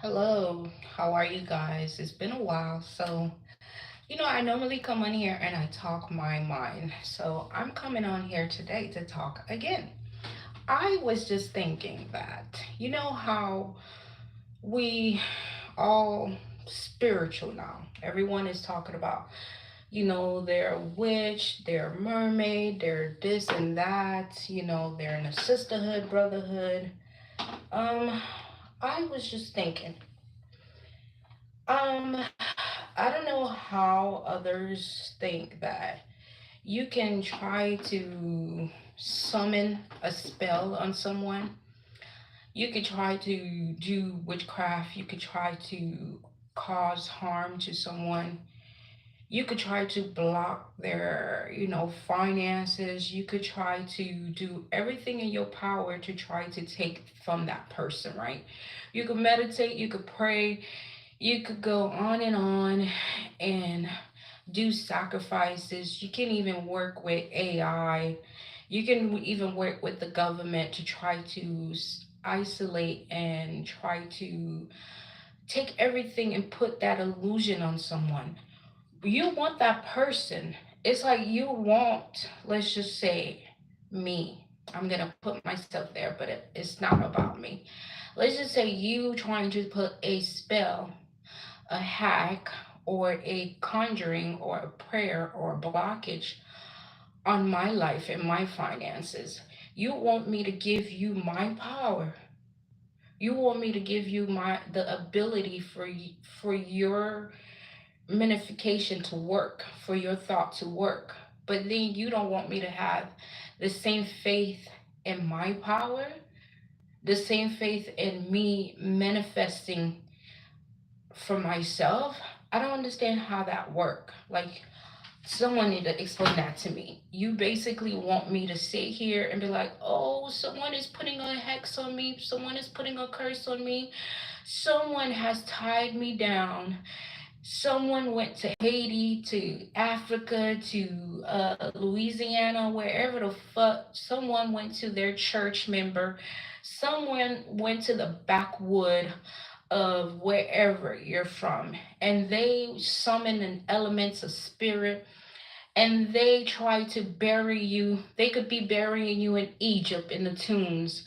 Hello, how are you guys? It's been a while. I normally come on here and I talk my mind. So, I'm coming on here today to talk again. I was just thinking that, how we all spiritual now. Everyone is talking about, they're a witch, they're a mermaid, they're this and that, they're in a sisterhood, brotherhood. Um, I was just thinking, Um, I don't know how others think that you can try to summon a spell on someone. You could try to do witchcraft. You could try to cause harm to someone. You could try to block their, finances. You could try to do everything in your power to try to take from that person, right? You could meditate, you could pray, you could go on and do sacrifices. You can even work with AI. You can even work with the government to try to isolate and try to take everything and put that illusion on someone. You want that person. It's like you want, let's just say, me. I'm going to put myself there, but it's not about me. Let's just say you trying to put a spell, a hack, or a conjuring, or a prayer, or a blockage on my life and my finances. You want me to give you my power. You want me to give you the ability for your magnification to work, for your thought to work. But then you don't want me to have the same faith in my power, the same faith in me manifesting for myself. I don't understand how that work. Like, someone need to explain that to me. You basically want me to sit here and be like, oh, someone is putting a hex on me, someone is putting a curse on me, someone has tied me down. Someone went to Haiti, to Africa, to Louisiana, wherever the fuck. Someone went to their church member. Someone went to the backwood of wherever you're from. And they summon an elements of spirit, and they try to bury you. They could be burying you in Egypt in the tombs.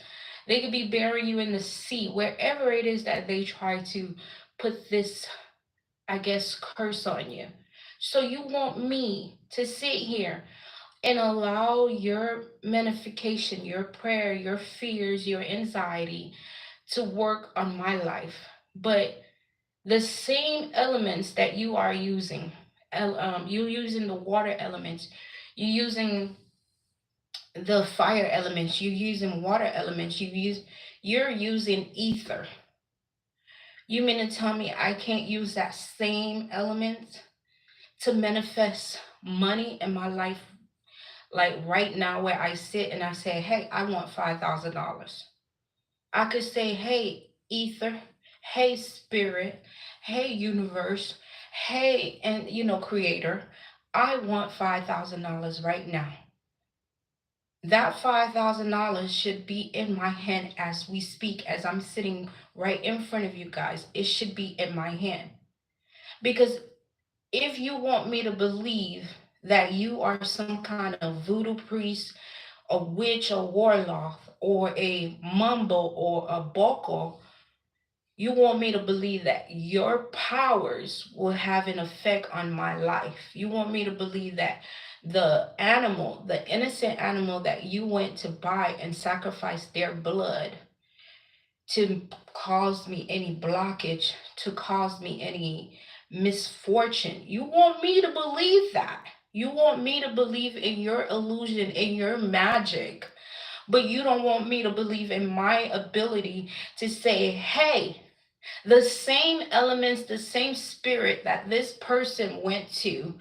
They could be burying you in the sea, wherever it is that they try to put this, I guess, curse on you. So you want me to sit here and allow your manifestation, your prayer, your fears, your anxiety to work on my life. But the same elements that you are using, you using the water elements, you using the fire elements, you using water elements, you're using ether. You mean to tell me I can't use that same element to manifest money in my life, like right now, where I sit and I say, hey, I want $5,000. I could say, hey, ether, hey, spirit, hey, universe, hey, and creator, I want $5,000 right now. That $5,000 should be in my hand as we speak, as I'm sitting right in front of you guys. It should be in my hand. Because if you want me to believe that you are some kind of voodoo priest, a witch, a warlock, or a mumbo, or a boko, you want me to believe that your powers will have an effect on my life. You want me to believe that the animal, the innocent animal that you went to buy and sacrifice their blood to cause me any blockage, to cause me any misfortune. You want me to believe that. You want me to believe in your illusion, in your magic, but you don't want me to believe in my ability to say, hey, the same elements, the same spirit that this person went to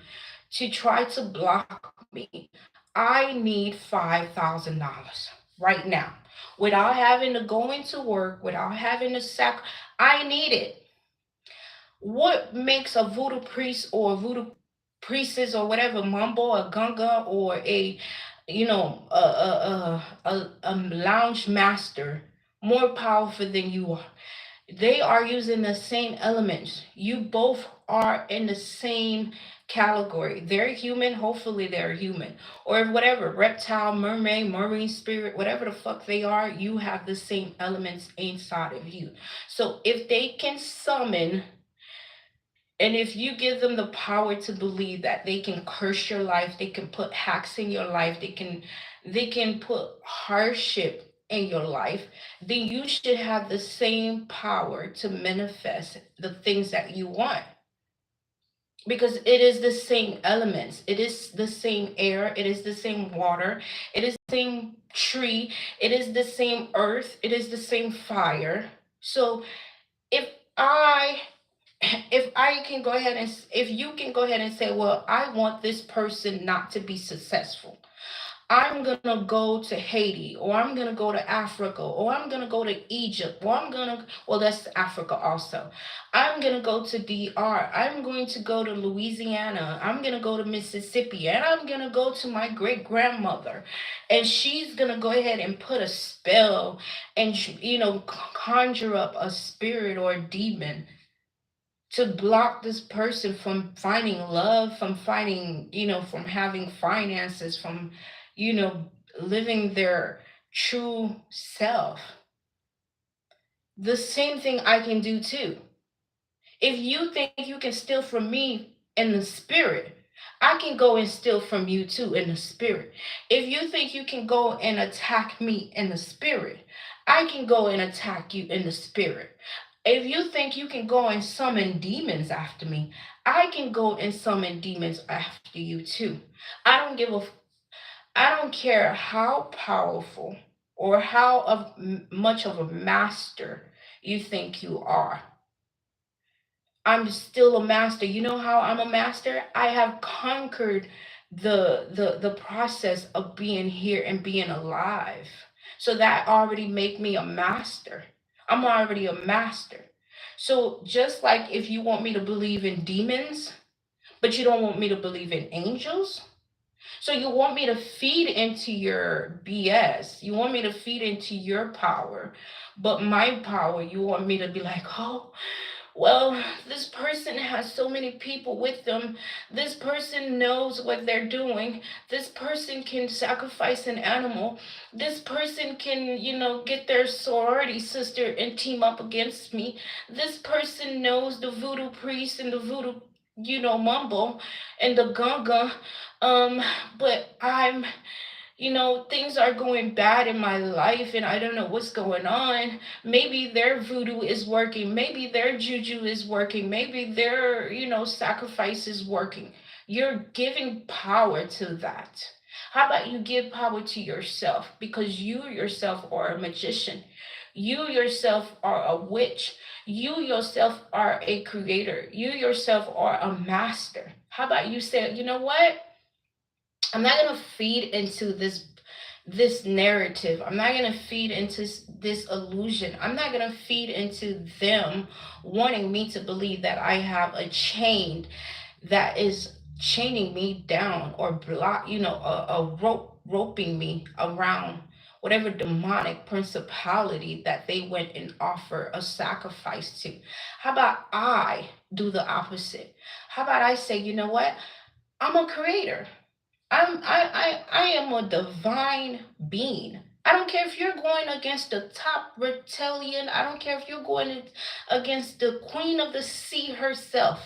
try to block me. I need $5,000 right now without having to go into work, without having to I need it. What makes a voodoo priest or a voodoo priestess or whatever, mumbo, a gunga, or a a lounge master more powerful than you are. They are using the same elements. You both are in the same category. They're human, hopefully they're human. Or whatever, reptile, mermaid, marine spirit, whatever the fuck they are, you have the same elements inside of you. So if they can summon, and if you give them the power to believe that they can curse your life, they can put hacks in your life, they can put hardship in your life, then you should have the same power to manifest the things that you want. Because it is the same elements, it is the same air, it is the same water, it is the same tree, it is the same earth, it is the same fire. So if I if I can go ahead and if you can go ahead and say, well, I want this person not to be successful, I'm gonna go to Haiti, or I'm gonna go to Africa, or I'm gonna go to Egypt, or well, that's Africa also. I'm gonna go to DR. I'm going to go to Louisiana. I'm gonna go to Mississippi, and I'm gonna go to my great grandmother, and she's gonna go ahead and put a spell and conjure up a spirit or a demon to block this person from finding love, from finding, from having finances, from, you know, living their true self. The same thing I can do too. If you think you can steal from me in the spirit, I can go and steal from you too in the spirit. If you think you can go and attack me in the spirit, I can go and attack you in the spirit. If you think you can go and summon demons after me, I can go and summon demons after you too. I don't give a I don't care how powerful or how much of a master you think you are. I'm still a master. You know how I'm a master? I have conquered the process of being here and being alive. So that already make me a master. I'm already a master. So just like if you want me to believe in demons, but you don't want me to believe in angels, so you want me to feed into your BS. You want me to feed into your power. But my power, you want me to be like, oh, well, this person has so many people with them. This person knows what they're doing. This person can sacrifice an animal. This person can, get their sorority sister and team up against me. This person knows the voodoo priest and the voodoo, mumble and the gunga. Um, but things are going bad in my life and I don't know what's going on. Maybe their voodoo is working. Maybe their juju is working. Maybe their, sacrifice is working. You're giving power to that. How about you give power to yourself? Because you yourself are a magician. You yourself are a witch. You yourself are a creator. You yourself are a master. How about you say, you know what? I'm not gonna feed into this narrative. I'm not gonna feed into this illusion. I'm not gonna feed into them wanting me to believe that I have a chain that is chaining me down or block, a roping me around whatever demonic principality that they went and offer a sacrifice to. How about I do the opposite? How about I say, you know what? I'm a creator. I am a divine being. I don't care if you're going against the top reptilian. I don't care if you're going against the queen of the sea herself.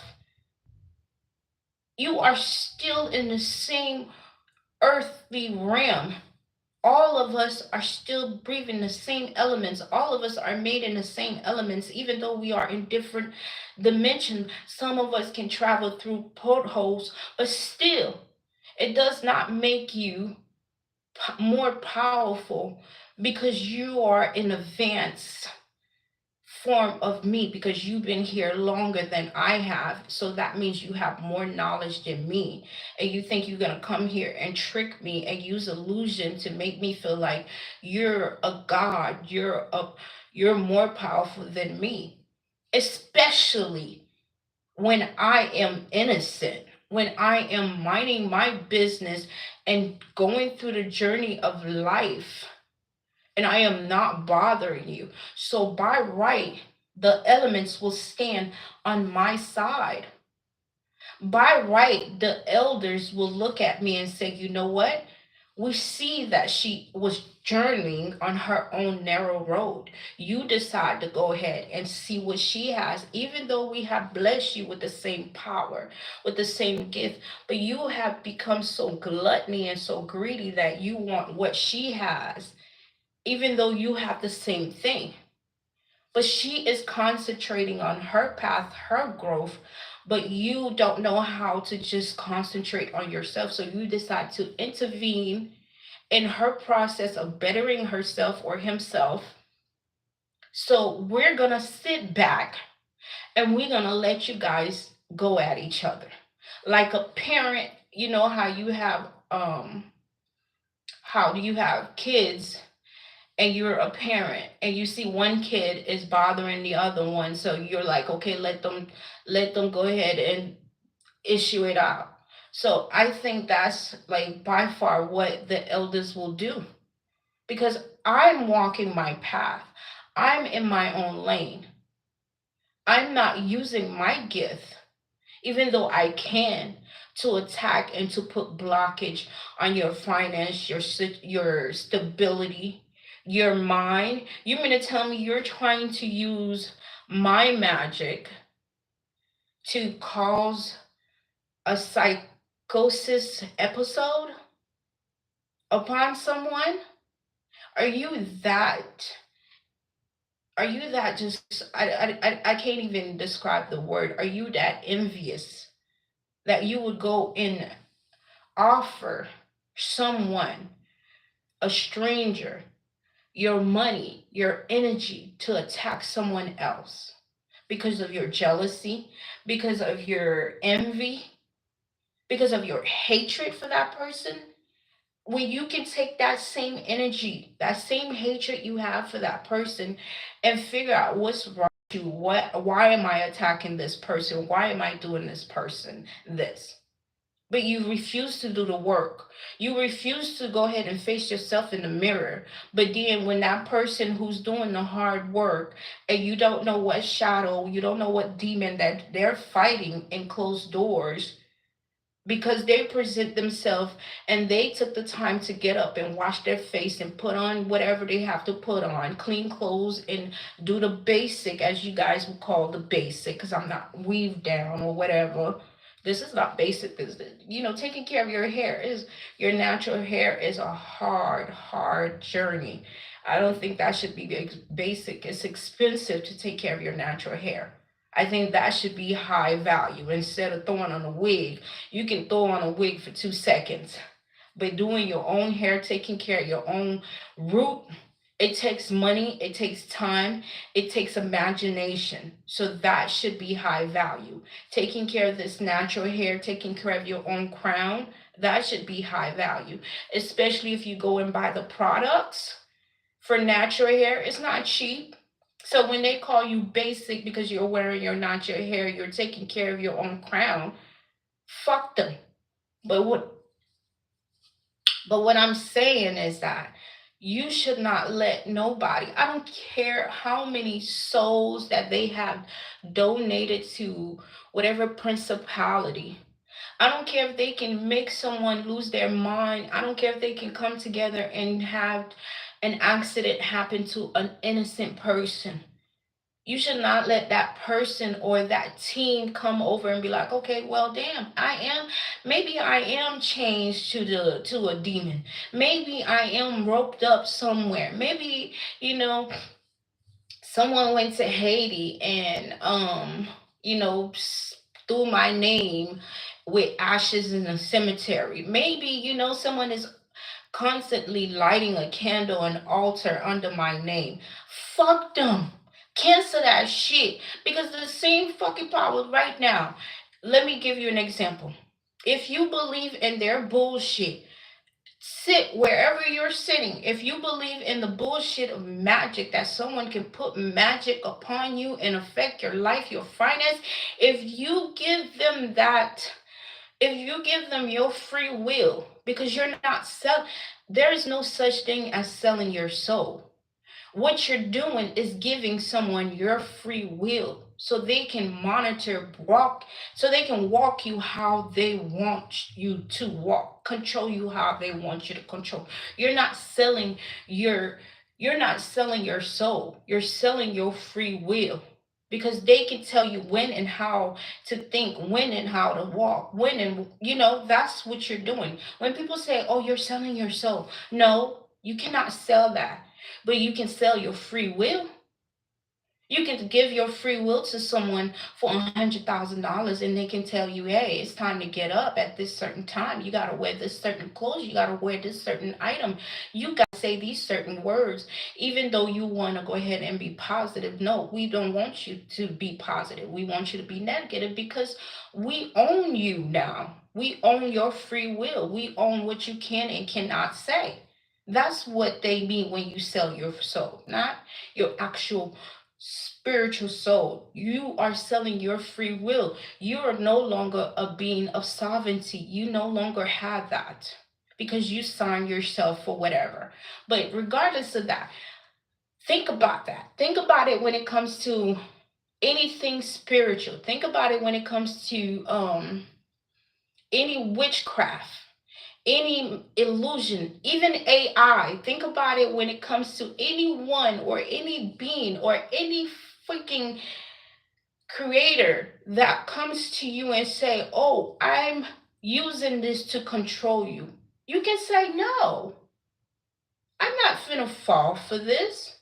You are still in the same earthly realm. All of us are still breathing the same elements. All of us are made in the same elements, even though we are in different dimensions. Some of us can travel through portholes, but still, it does not make you more powerful because you are in advanced form of me, because you've been here longer than I have. So that means you have more knowledge than me. And you think you're going to come here and trick me and use illusion to make me feel like you're a god, you're more powerful than me. Especially when I am innocent. when I am minding my business and going through the journey of life, and I am not bothering you. So by right, the elements will stand on my side. By right, the elders will look at me and say, you know what? We see that she was journeying on her own narrow road. You decide to go ahead and see what she has, even though we have blessed you with the same power, with the same gift, but you have become so gluttony and so greedy that you want what she has, even though you have the same thing. But she is concentrating on her path, her growth, but you don't know how to just concentrate on yourself. So you decide to intervene in her process of bettering herself or himself. So we're going to sit back and we're going to let you guys go at each other. Like a parent, you know how you have how do you have kids and you're a parent and you see one kid is bothering the other one, so you're like, okay, let them go ahead and issue it out. So I think that's like by far what the elders will do, because I'm walking my path, I'm in my own lane, I'm not using my gift, even though I can, to attack and to put blockage on your finance, your stability, your mind. You mean to tell me you're trying to use my magic to cause a psychosis episode upon someone? Are you that? Are you that just? I can't even describe the word. Are you that envious that you would go and offer someone, a stranger, your money, your energy to attack someone else because of your jealousy, because of your envy, because of your hatred for that person? When you can take that same energy, that same hatred you have for that person, and figure out what's wrong with you, why am I attacking this person? Why am I doing this person this? But you refuse to do the work. You refuse to go ahead and face yourself in the mirror. But then when that person who's doing the hard work, and you don't know what shadow, you don't know what demon that they're fighting in closed doors, because they present themselves and they took the time to get up and wash their face and put on whatever they have to put on, clean clothes, and do the basic, as you guys would call the basic, because I'm not weave down or whatever. This is not basic business. Taking care of your hair is your natural hair is a hard journey. I don't think that should be basic. It's expensive to take care of your natural hair. I think that should be high value. Instead of throwing on a wig, you can throw on a wig for 2 seconds. But doing your own hair, taking care of your own root, it takes money, it takes time, it takes imagination. So that should be high value. Taking care of this natural hair, taking care of your own crown, that should be high value. Especially if you go and buy the products for natural hair, it's not cheap. So when they call you basic because you're wearing your natural hair, you're taking care of your own crown, fuck them. But what I'm saying is that you should not let nobody, I don't care how many souls that they have donated to whatever principality. I don't care if they can make someone lose their mind. I don't care if they can come together and have an accident happen to an innocent person. You should not let that person or that team come over and be like, okay, well, damn, maybe I am changed to a demon. Maybe I am roped up somewhere. Maybe, you know, someone went to Haiti and, threw my name with ashes in the cemetery. Maybe, someone is constantly lighting a candle and altar under my name. Fuck them. Cancel that shit. Because the same fucking power right now. Let me give you an example. If you believe in their bullshit, sit wherever you're sitting. If you believe in the bullshit of magic, that someone can put magic upon you and affect your life, your finance, if you give them that If you give them your free will, because you're not sell, there is no such thing as selling your soul. What you're doing is giving someone your free will so they can monitor, walk, so they can walk you how they want you to walk, control you how they want you to control. You're not selling your you're not selling your soul. You're selling your free will, because they can tell you when and how to think, when and how to walk, when, and that's what you're doing. When people say, "Oh, you're selling your soul." No, you cannot sell that, but you can sell your free will. You can give your free will to someone for $100,000, and they can tell you, "Hey, it's time to get up at this certain time. You gotta wear this certain clothes. You gotta wear this certain item. You gotta say these certain words." Even though you want to go ahead and be positive, no, we don't want you to be positive. We want you to be negative, because we own you now. We own your free will. We own what you can and cannot say. That's what they mean when you sell your soul, not your actual spiritual soul. You are selling your free will. You are no longer a being of sovereignty. You no longer have that, because you sign yourself for whatever. But regardless of that, think about that. Think about it when it comes to anything spiritual. Think about it when it comes to any witchcraft, any illusion, even AI. Think about it when it comes to anyone or any being or any freaking creator that comes to you and say, "Oh, I'm using this to control you." You can say, "No, I'm not finna fall for this.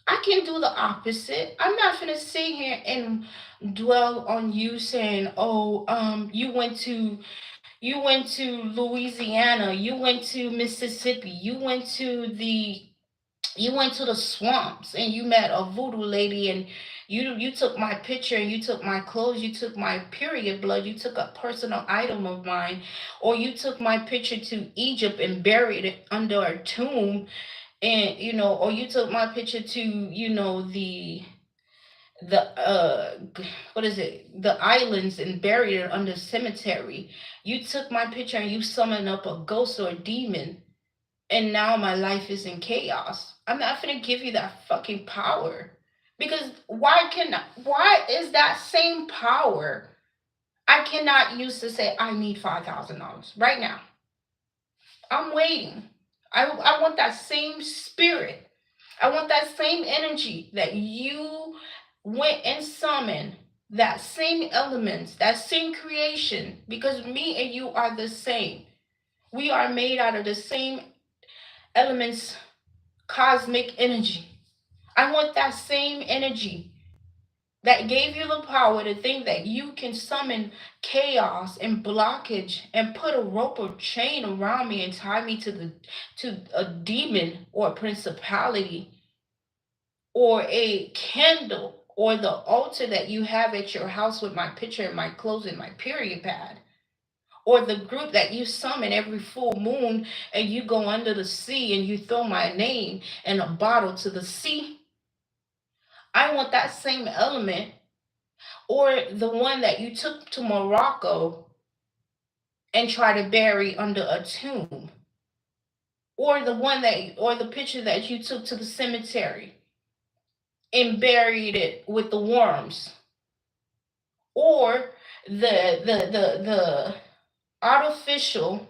I can do the opposite. I'm not finna sit here and dwell on you saying, "Oh, you went to Louisiana, you went to Mississippi, you went to the swamps, and you met a voodoo lady, and you took my picture, and you took my clothes, you took my period blood, you took a personal item of mine, or you took my picture to Egypt and buried it under a tomb, and or you took my picture to the what is it, the islands, and buried it under cemetery. You took my picture and you summoned up a ghost or a demon, and now my life is in chaos. I'm not gonna give you that fucking power, because why is that same power I cannot use to say I need $5,000 right now? I'm waiting. I want that same spirit. I want that same energy that you went and summoned, that same elements, that same creation, because me and you are the same. We are made out of the same elements, cosmic energy. I want that same energy that gave you the power to think that you can summon chaos and blockage and put a rope or chain around me and tie me to a demon or a principality, or a candle, or the altar that you have at your house with my picture and my clothes and my period pad, or the group that you summon every full moon, and you go under the sea and you throw my name in a bottle to the sea. I want that same element, or the one that you took to Morocco and try to bury under a tomb, or the picture that you took to the cemetery and buried it with the worms, or the artificial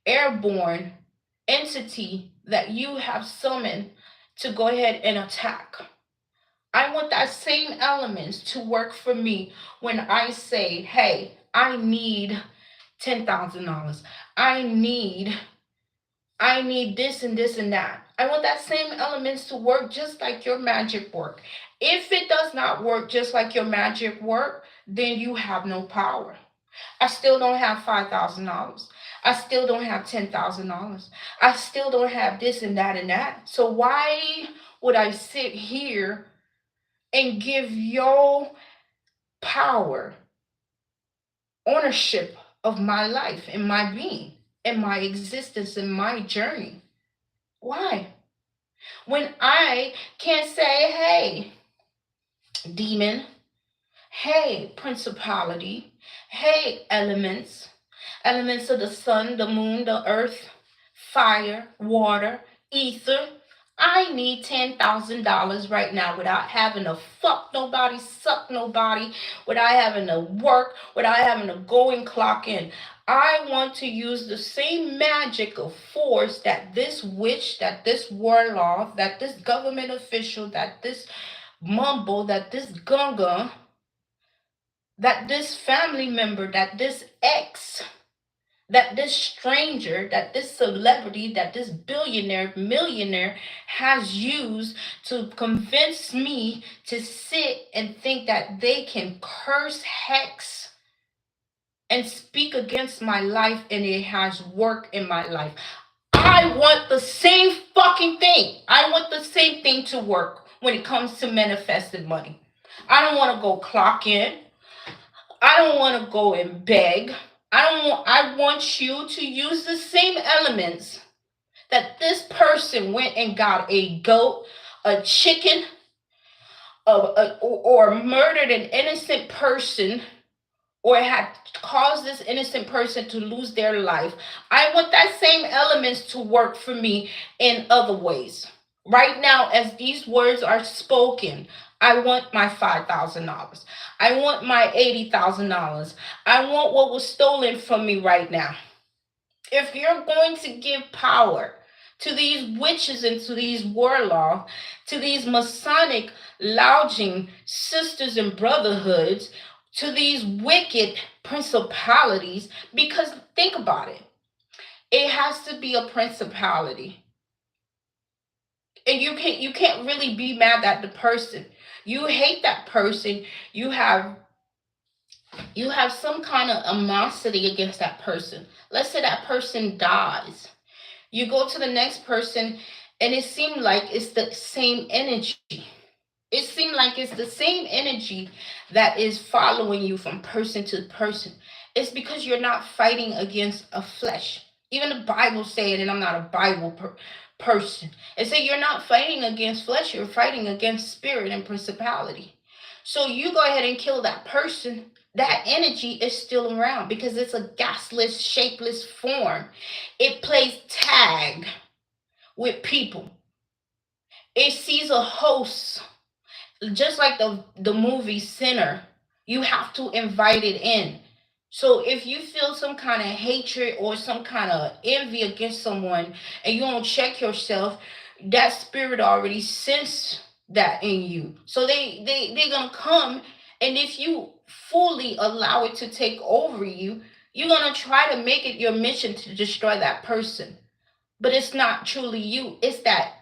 airborne entity that you have summoned to go ahead and attack. I want that same elements to work for me when I say, "Hey, I need $10,000. I need I need this and this and that." I want that same elements to work just like your magic work. If it does not work just like your magic work, then you have no power. I still don't have $5,000. I still don't have $10,000. I still don't have this and that and that. So why would I sit here and give your power, ownership of my life and my being and my existence and my journey? Why? When I can't say, "Hey, demon, hey, principality, Hey, elements. Elements of the sun, the moon, the earth, fire, water, ether. I need $10,000 right now without having to fuck nobody, suck nobody, without having to work, without having to go and clock in. I want to use the same magical force that this witch, that this warlock, that this government official, that this mumble, that this gunga, that this family member, that this ex, that this stranger, that this celebrity, that this billionaire, millionaire has used to convince me to sit and think that they can curse, hex, and speak against my life, and it has worked in my life. I want the same fucking thing. I want the same thing to work when it comes to manifested money. I don't want to go clock in. I don't want to go and beg. I want you to use the same elements that this person went and got a goat, a chicken, or murdered an innocent person, or had caused this innocent person to lose their life. I want that same elements to work for me in other ways. Right now, as these words are spoken, I want my $5,000. I want my $80,000. I want what was stolen from me right now. If you're going to give power to these witches and to these warlocks, to these Masonic lounging sisters and brotherhoods, to these wicked principalities, because think about it, it has to be a principality. And you can't really be mad at the person. You hate that person. You have some kind of animosity against that person. Let's say that person dies. You go to the next person, and it seemed like it's the same energy. It seemed like it's the same energy that is following you from person to person. It's because you're not fighting against a flesh. Even the Bible said, and I'm not a Bible person. It said you're not fighting against flesh, you're fighting against spirit and principality. So you go ahead and kill that person. That energy is still around because it's a gasless, shapeless form. It plays tag with people. It sees a host, just like the movie Sinner. You have to invite it in. So if you feel some kind of hatred or some kind of envy against someone and you don't check yourself, that spirit already sensed that in you. So they're gonna come, and if you fully allow it to take over you, you're gonna try to make it your mission to destroy that person. But it's not truly you. It's that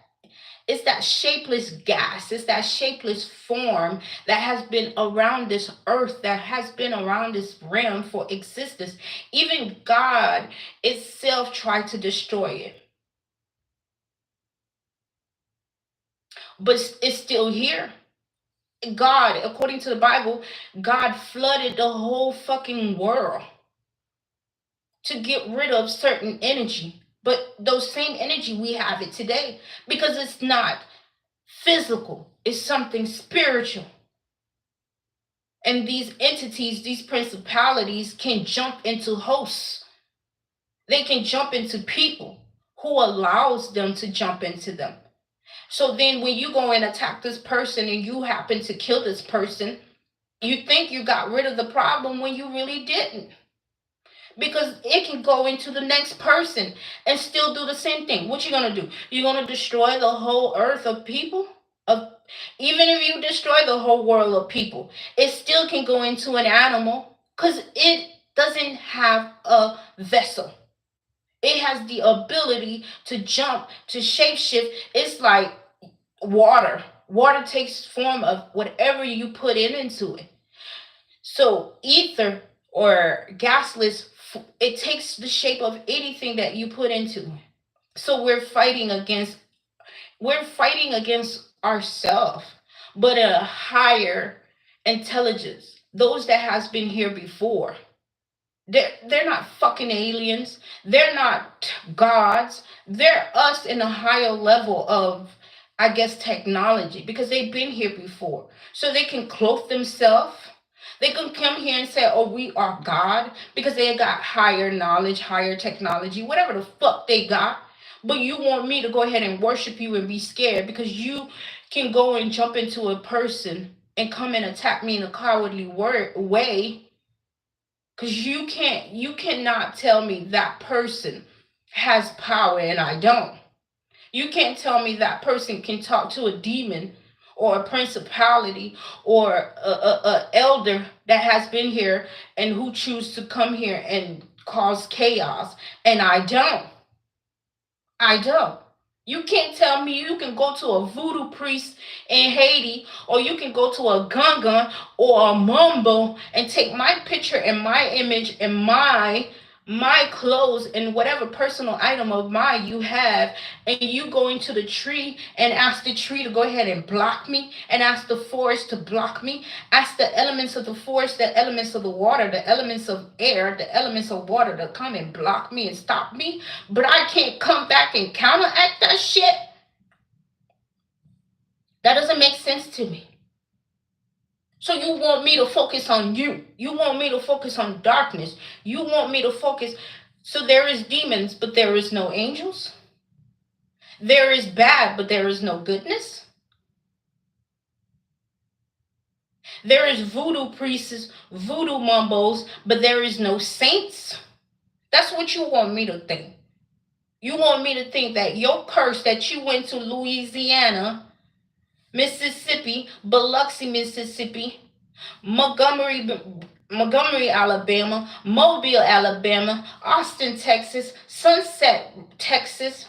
shapeless gas, it's that shapeless form that has been around this earth, that has been around this realm for existence. Even God itself tried to destroy it, but it's still here. God, according to the Bible, God flooded the whole fucking world to get rid of certain energy. But those same energy, we have it today because it's not physical, it's something spiritual. And these entities, these principalities can jump into hosts. They can jump into people who allows them to jump into them. So then when you go and attack this person and you happen to kill this person, you think you got rid of the problem when you really didn't. Because it can go into the next person and still do the same thing. What you gonna do? You gonna destroy the whole earth of people? Of Even if you destroy the whole world of people, it still can go into an animal because it doesn't have a vessel. It has the ability to jump, to shapeshift. It's like water. Water takes form of whatever you put into it. So ether or gasless, it takes the shape of anything that you put into it. So we're fighting against ourselves, but a higher intelligence. Those that has been here before. They're not fucking aliens. They're not gods. They're us in a higher level of, I guess, technology because they've been here before. So they can clothe themselves. They can come here and say, oh, we are God, because they got higher knowledge, higher technology, whatever the fuck they got. But you want me to go ahead and worship you and be scared because you can go and jump into a person and come and attack me in a cowardly way, because you cannot tell me that person has power and I don't. You can't tell me that person can talk to a demon or a principality or a elder that has been here and who choose to come here and cause chaos, and I don't. I don't. You can't tell me you can go to a voodoo priest in Haiti, or you can go to a gungan or a mumbo and take my picture and my image and my clothes and whatever personal item of mine you have, and you go into the tree and ask the tree to go ahead and block me, and ask the forest to block me, ask the elements of the forest, the elements of the water, the elements of air, the elements of water to come and block me and stop me, but I can't come back and counteract that shit. That doesn't make sense to me. So you want me to focus on you. You want me to focus on darkness. You want me to focus. So there is demons, but there is no angels. There is bad, but there is no goodness. There is voodoo priests, voodoo mumbos, but there is no saints. That's what you want me to think. You want me to think that your curse that you went to Louisiana, Mississippi, Biloxi, Mississippi, Montgomery, Alabama, Mobile, Alabama, Austin, Texas, Sunset, Texas,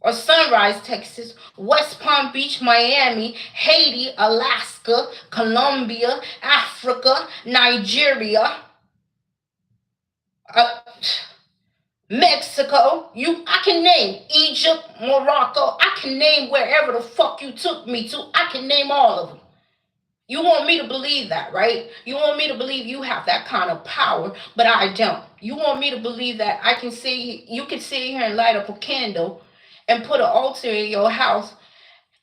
or Sunrise, Texas, West Palm Beach, Miami, Haiti, Alaska, Colombia, Africa, Nigeria, uh, Mexico, I can name Egypt, Morocco, I can name wherever the fuck you took me to, I can name all of them. You want me to believe that, right? You want me to believe you have that kind of power, but I don't. You want me to believe that you can sit here and light up a candle and put an altar in your house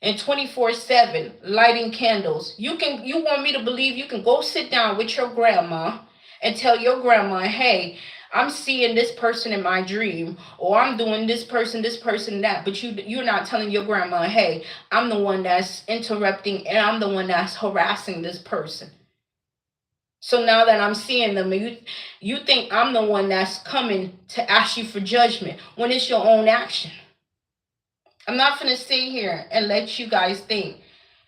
and 24/7 lighting candles. You want me to believe you can go sit down with your grandma and tell your grandma, hey, I'm seeing this person in my dream, or I'm doing this person, that. But you're not telling your grandma, hey, I'm the one that's interrupting and I'm the one that's harassing this person. So now that I'm seeing them, you think I'm the one that's coming to ask you for judgment when it's your own action. I'm not gonna sit here and let you guys think.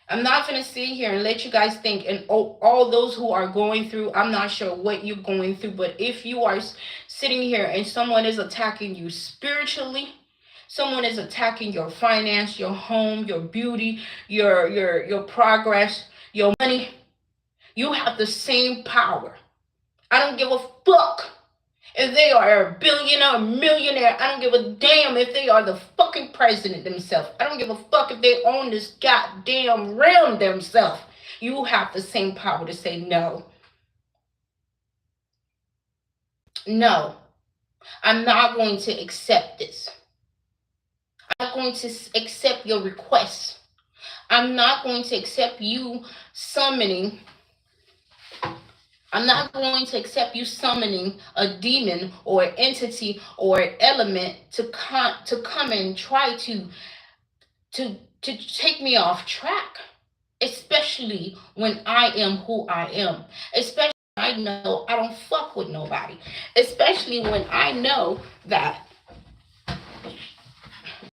I'm not going to sit here and let you guys think, and all those who are going through, I'm not sure what you're going through, but if you are sitting here and someone is attacking you spiritually, someone is attacking your finance, your home, your beauty, your progress, your money, you have the same power. I don't give a fuck if they are a billionaire, a millionaire. I don't give a damn if they are the fucking president themselves. I don't give a fuck if they own this goddamn realm themselves. You have the same power to say no. No, I'm not going to accept this. I'm not going to accept your requests. I'm not going to accept you summoning. I'm not going to accept you summoning a demon or an entity or an element to come and try to take me off track, especially when I am who I am. Especially when I know I don't fuck with nobody. Especially when I know that.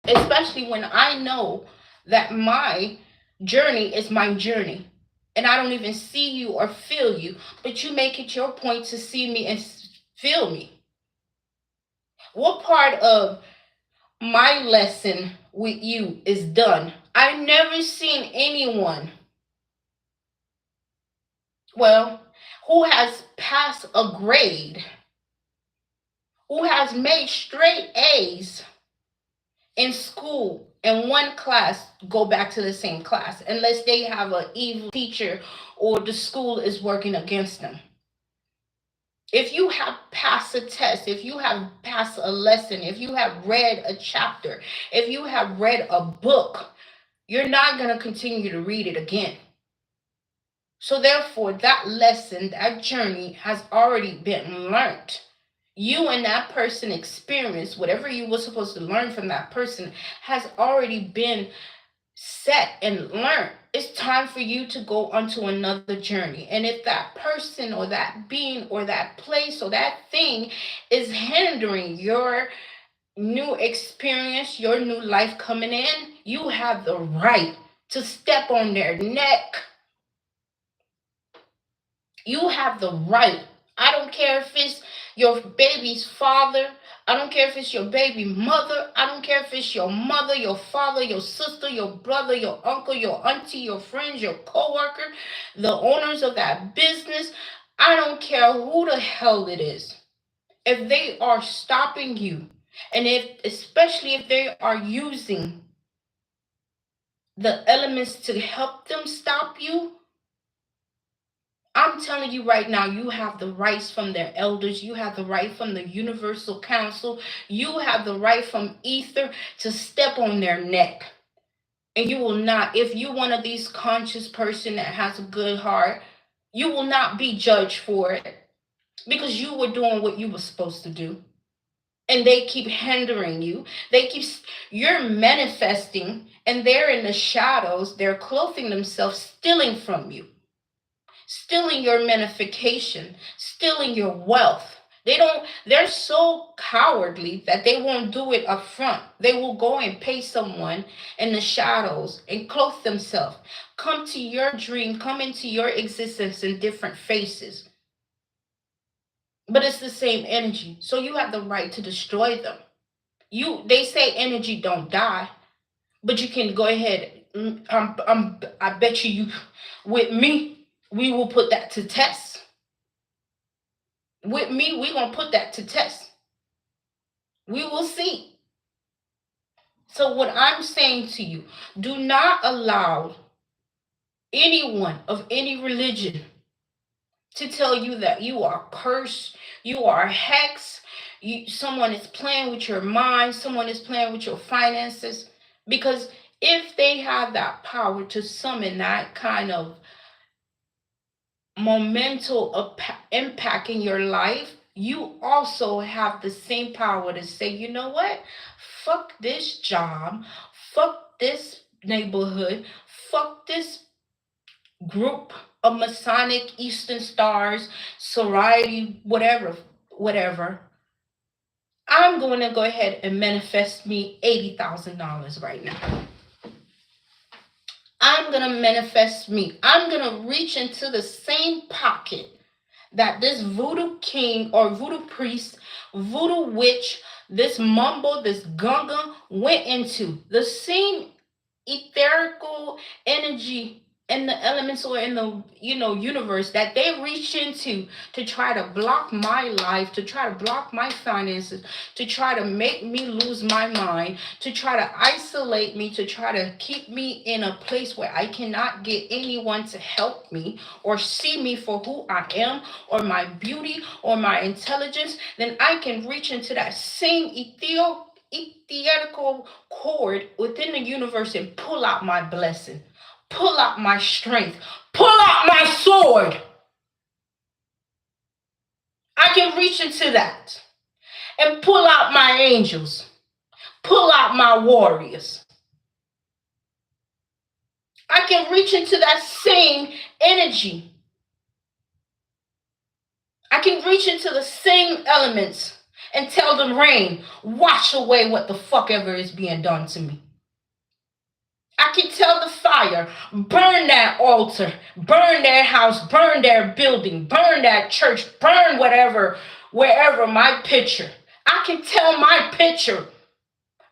Especially when I know that my journey is my journey, and I don't even see you or feel you, but you make it your point to see me and feel me. What part of my lesson with you is done? I've never seen anyone, well, who has passed a grade, who has made straight A's in school in one class, go back to the same class unless they have an evil teacher or the school is working against them. If you have passed a test, if you have passed a lesson, if you have read a chapter, if you have read a book, you're not going to continue to read it again. So therefore, that lesson, that journey has already been learned. You and that person experienced whatever you were supposed to learn from that person has already been set and learned. It's time for you to go onto another journey. And if that person or that being or that place or that thing is hindering your new experience, your new life coming in, you have the right to step on their neck. You have the right. I don't care if it's your baby's father. I don't care if it's your baby mother. I don't care if it's your mother, your father, your sister, your brother, your uncle, your auntie, your friends, your coworker, the owners of that business. I don't care who the hell it is. If they are stopping you, and if especially if they are using the elements to help them stop you, I'm telling you right now, you have the rights from their elders. You have the right from the Universal Council. You have the right from Ether to step on their neck. And you will not, if you're one of these conscious person that has a good heart, you will not be judged for it because you were doing what you were supposed to do. And they keep hindering you. You're manifesting and they're in the shadows. They're clothing themselves, stealing from you, stealing your magnification, stealing your wealth. They're so cowardly that they won't do it up front. They will go and pay someone in the shadows and clothe themselves. Come to your dream, come into your existence in different faces. But it's the same energy. So you have the right to destroy them. They say energy don't die, but you can go ahead. I bet you with me, we will put that to test. With me, we're going to put that to test. We will see. So, what I'm saying to you, do not allow anyone of any religion to tell you that you are cursed, you are hex, someone is playing with your mind, someone is playing with your finances. Because if they have that power to summon that kind of momental impact in your life, you also have the same power to say, you know what? Fuck this job, fuck this neighborhood, fuck this group of Masonic Eastern Stars, sorority, whatever. I'm going to go ahead and manifest me $80,000 right now. I'm going to manifest me. I'm going to reach into the same pocket that this voodoo king or voodoo priest, voodoo witch, this mumbo, this gunga went into. The same etherical energy in the elements or in the universe that they reach into to try to block my life, to try to block my finances, to try to make me lose my mind, to try to isolate me, to try to keep me in a place where I cannot get anyone to help me or see me for who I am or my beauty or my intelligence. Then I can reach into that same etherical cord within the universe and pull out my blessing, pull out my strength, pull out my sword. I can reach into that and pull out my angels, pull out my warriors. I can reach into that same energy. I can reach into the same elements and tell them, rain, wash away what the fuck ever is being done to me. I can tell the fire, burn that altar, burn their house, burn their building, burn that church, burn whatever, wherever my picture. I can tell my picture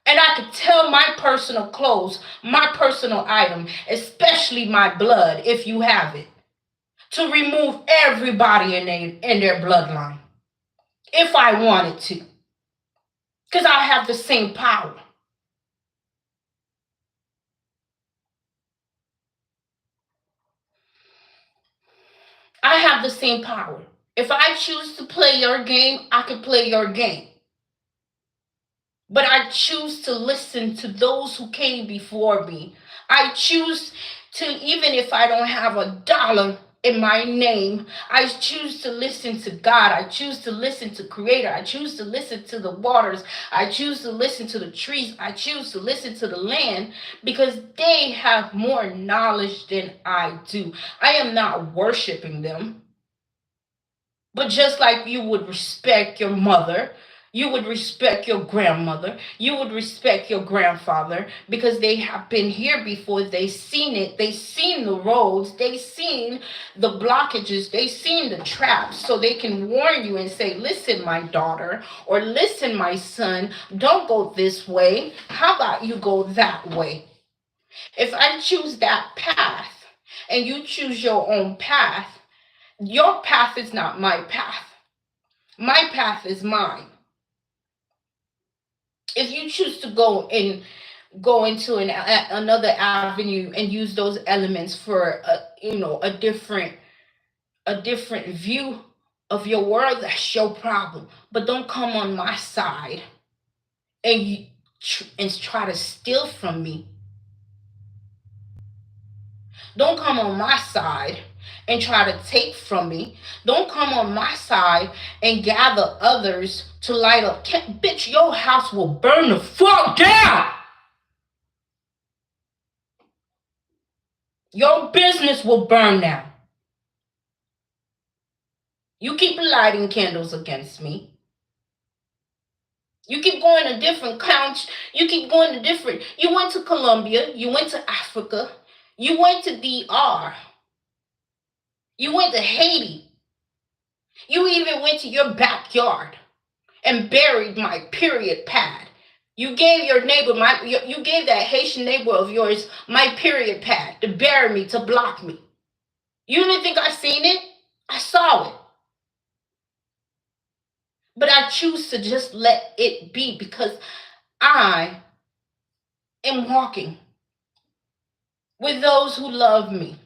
and I can tell my personal clothes, my personal item, especially my blood, if you have it, to remove everybody in their bloodline, if I wanted to, because I have the same power. I have the same power. If I choose to play your game, I can play your game. But I choose to listen to those who came before me. I choose to, even if I don't have a dollar, in my name. I choose to listen to God. I choose to listen to Creator. I choose to listen to the waters. I choose to listen to the trees. I choose to listen to the land because they have more knowledge than I do. I am not worshiping them. But just like you would respect your mother, you would respect your grandmother, you would respect your grandfather because they have been here before. They seen it. They seen the roads. They seen the blockages. They seen the traps. So they can warn you and say, listen, my daughter, or listen, my son, don't go this way. How about you go that way? If I choose that path and you choose your own path, your path is not my path. My path is mine. If you choose to go into another avenue and use those elements for a different view of your world, that's your problem. But don't come on my side and try to steal from me. Don't come on my side and try to take from me. Don't come on my side and gather others to light up. Bitch, your house will burn the fuck down. Your business will burn down. You keep lighting candles against me. You keep going to different countries. You keep going to different. You went to Colombia. You went to Africa. You went to DR. You went to Haiti. You even went to your backyard and buried my period pad. You gave your neighbor, you gave that Haitian neighbor of yours my period pad to bury me, to block me. You didn't think I seen it? I saw it. But I choose to just let it be because I am walking with those who love me.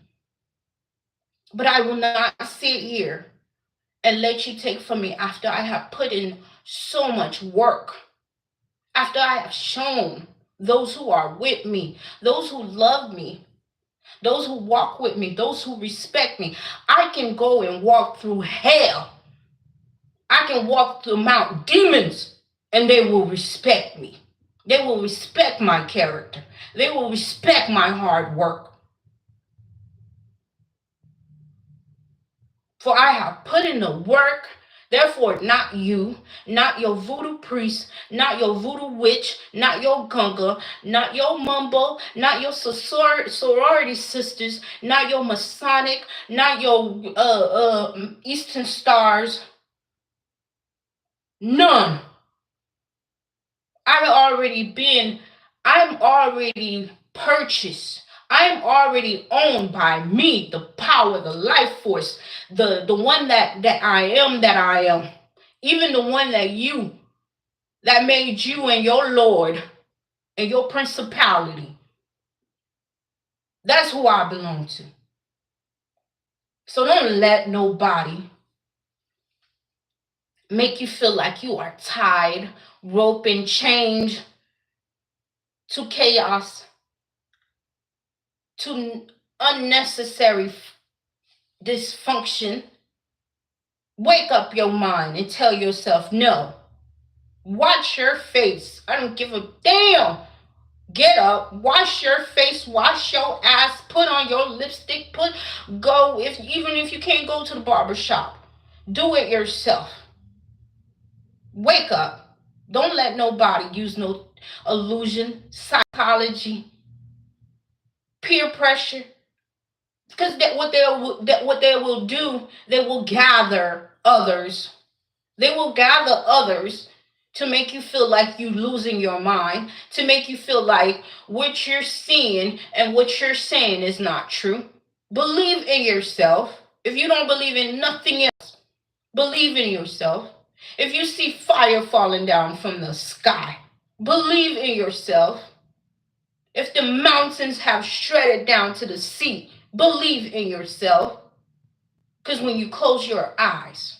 But I will not sit here and let you take from me after I have put in so much work. After I have shown those who are with me, those who love me, those who walk with me, those who respect me. I can go and walk through hell. I can walk through Mount Demons and they will respect me. They will respect my character. They will respect my hard work. For I have put in the work. Therefore, not you, not your voodoo priest, not your voodoo witch, not your gunga, not your mumbo, not your sorority sisters, not your Masonic, not your Eastern Stars. None. I'm already purchased. I'm already owned by me, the power, the life force, the one that I am. Even the one that made you and your Lord and your principality. That's who I belong to. So don't let nobody make you feel like you are tied, rope, and chained to chaos, to unnecessary dysfunction. Wake up your mind and tell yourself, no. Watch your face. I don't give a damn. Get up, wash your face, wash your ass, put on your lipstick, even if you can't go to the barber shop, do it yourself. Wake up. Don't let nobody use no illusion, psychology, peer pressure. Because what they will do, they will gather others. They will gather others to make you feel like you're losing your mind, to make you feel like what you're seeing and what you're saying is not true. Believe in yourself. If you don't believe in nothing else, believe in yourself. If you see fire falling down from the sky, believe in yourself. If the mountains have shredded down to the sea, believe in yourself. Because when you close your eyes,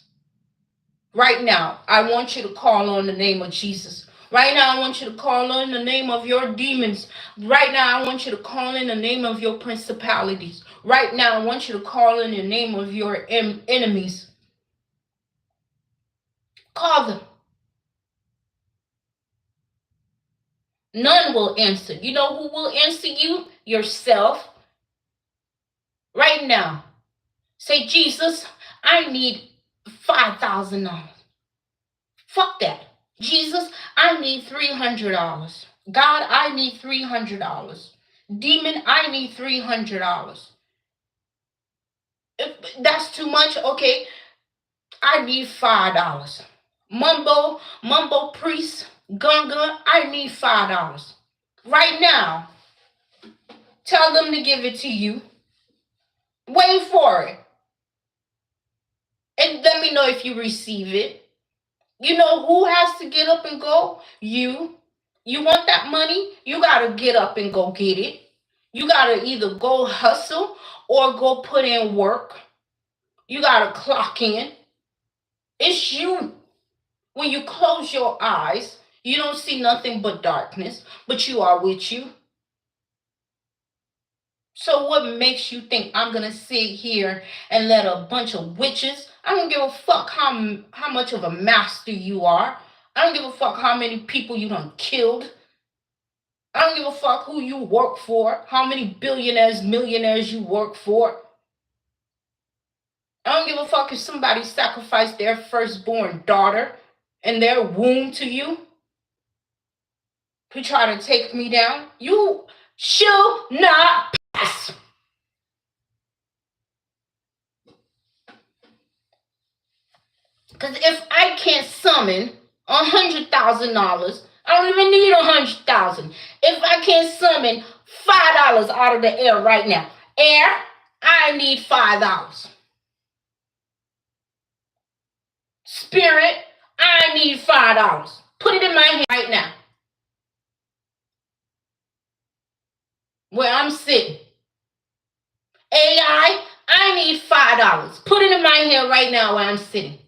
right now, I want you to call on the name of Jesus. Right now, I want you to call on the name of your demons. Right now, I want you to call in the name of your principalities. Right now, I want you to call in the name of your enemies. Call them. None will answer. You know who will answer you? Yourself. Right now. Say, Jesus, I need $5,000. Fuck that. Jesus, I need $300. God, I need $300. Demon, I need $300. If that's too much, okay, I need $5. Mumbo priest, gun, I need $5. Right now, tell them to give it to you. Wait for it. And let me know if you receive it. You know who has to get up and go? You. You want that money? You got to get up and go get it. You got to either go hustle or go put in work. You got to clock in. It's you. When you close your eyes, you don't see nothing but darkness, but you are with you. So what makes you think I'm going to sit here and let a bunch of witches? I don't give a fuck how much of a master you are. I don't give a fuck how many people you done killed. I don't give a fuck who you work for, how many billionaires, millionaires you work for. I don't give a fuck if somebody sacrificed their firstborn daughter and their womb to you to try to take me down. You shall not pass. Because if I can't summon $100,000, I don't even need 100,000. If I can't summon $5 out of the air right now, air, I need $5. Spirit, I need $5. Put it in my hand right now. Where I'm sitting. AI, I need $5. Put it in my hand right now where I'm sitting.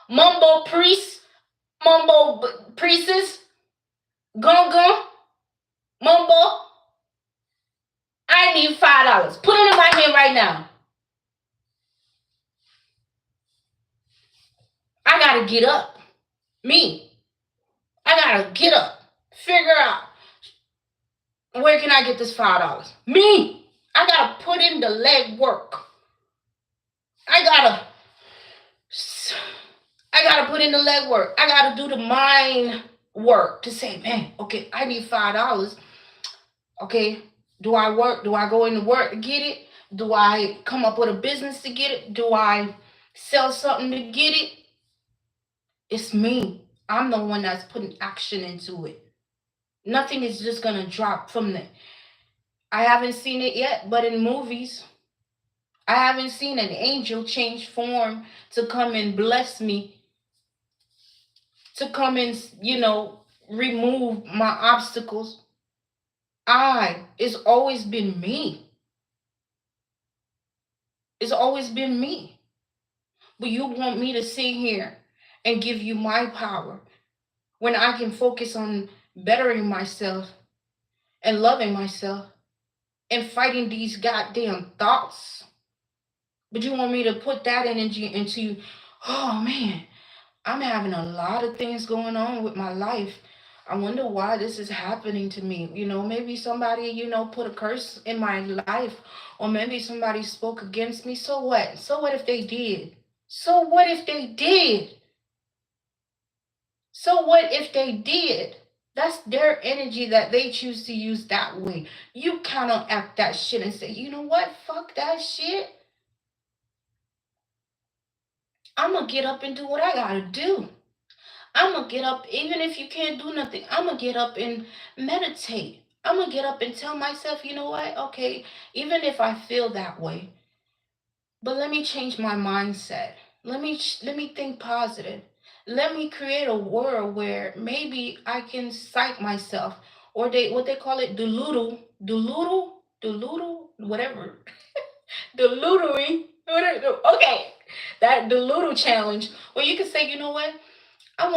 Mumbo priest, mumbo priestess, gun, mumbo, I need $5. Put it in my hand right now. I gotta get up. Me. I gotta get up. Figure out where can I get this $5? Me. I gotta put in the leg work. I gotta put in the leg work. I gotta do the mind work to say, man, okay, I need $5. Okay, do I work? Do I go into work to get it? Do I come up with a business to get it? Do I sell something to get it? It's me. I'm the one that's putting action into it. Nothing is just gonna drop from there. I haven't seen it yet, but in movies, I haven't seen an angel change form to come and bless me, to come and, remove my obstacles. It's always been me. It's always been me. But you want me to sit here and give you my power when I can focus on bettering myself and loving myself and fighting these goddamn thoughts. But you want me to put that energy into, oh man, I'm having a lot of things going on with my life. I wonder why this is happening to me. Maybe somebody, put a curse in my life, or maybe somebody spoke against me. So what? So what if they did? So what if they did? So what if they did? That's their energy that they choose to use that way. You counteract that shit and say, you know what? Fuck that shit. I'm going to get up and do what I got to do. I'm going to get up, even if you can't do nothing, I'm going to get up and meditate. I'm going to get up and tell myself, you know what? Okay, even if I feel that way, but let me change my mindset. Let me think positive. Let me create a world where maybe I can psych myself, or what they call it, deludal, whatever. Deludering. Okay, that deludal challenge where you can say, you know what? I'm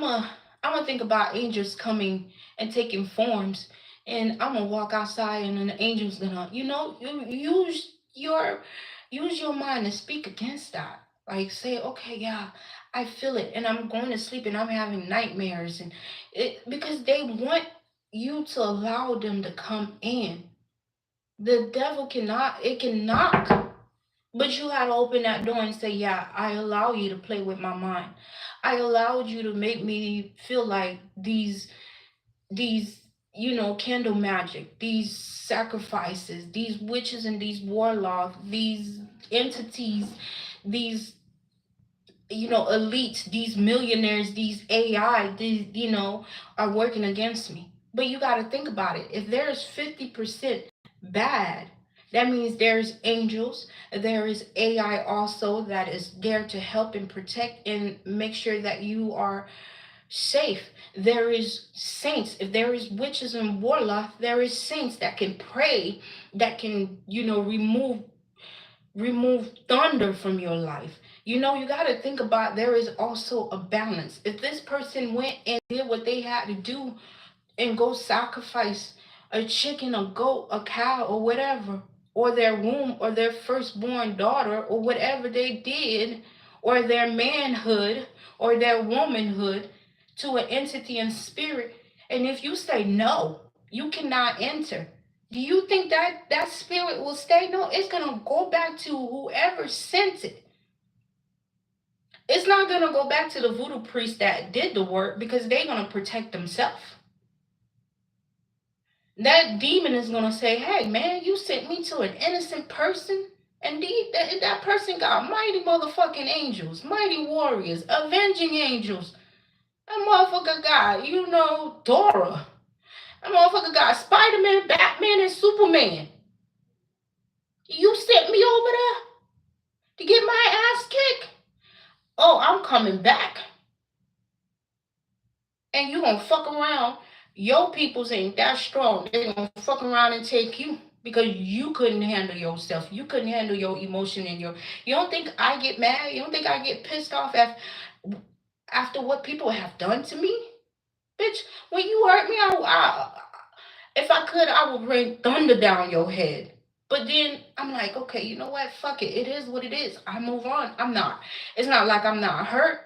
a think about angels coming and taking forms and I'm gonna walk outside, and then the angel's gonna, you use your mind to speak against that. Like say, okay, yeah, I feel it, and I'm going to sleep, and I'm having nightmares, and it because they want you to allow them to come in. The devil cannot, it can knock, but you gotta open that door and say, yeah, I allow you to play with my mind. I allowed you to make me feel like these candle magic, these sacrifices, these witches and these warlocks, these entities, these elites, these millionaires, these AI, these are working against me. But you got to think about it. If there's 50% bad, that means there's angels, there is AI also that is there to help and protect and make sure that you are safe. There is saints. If there is witches and warlocks, there is saints that can pray, that can remove thunder from your life. You got to think about, there is also a balance. If this person went and did what they had to do and go sacrifice a chicken, a goat, a cow, or whatever, or their womb, or their firstborn daughter, or whatever they did, or their manhood, or their womanhood to an entity in spirit, and if you say no, you cannot enter, do you think that that spirit will stay? No, it's gonna go back to whoever sent it. It's not gonna go back to the voodoo priest that did the work because they're gonna protect themselves. That demon is gonna say, "Hey, man, you sent me to an innocent person, and that person got mighty motherfucking angels, mighty warriors, avenging angels. That motherfucker got, Dora. That motherfucker got Spider-Man, Batman, and Superman. You sent me over there to get my ass kicked? Oh, I'm coming back. And you gonna fuck around. Your peoples ain't that strong. They gonna fuck around and take you because you couldn't handle yourself. You couldn't handle your emotion and your. You don't think I get mad? You don't think I get pissed off after what people have done to me? Bitch, when you hurt me, if I could, I would bring thunder down your head. But then I'm like, okay, you know what? Fuck it. It is what it is. I move on. I'm not. It's not like I'm not hurt.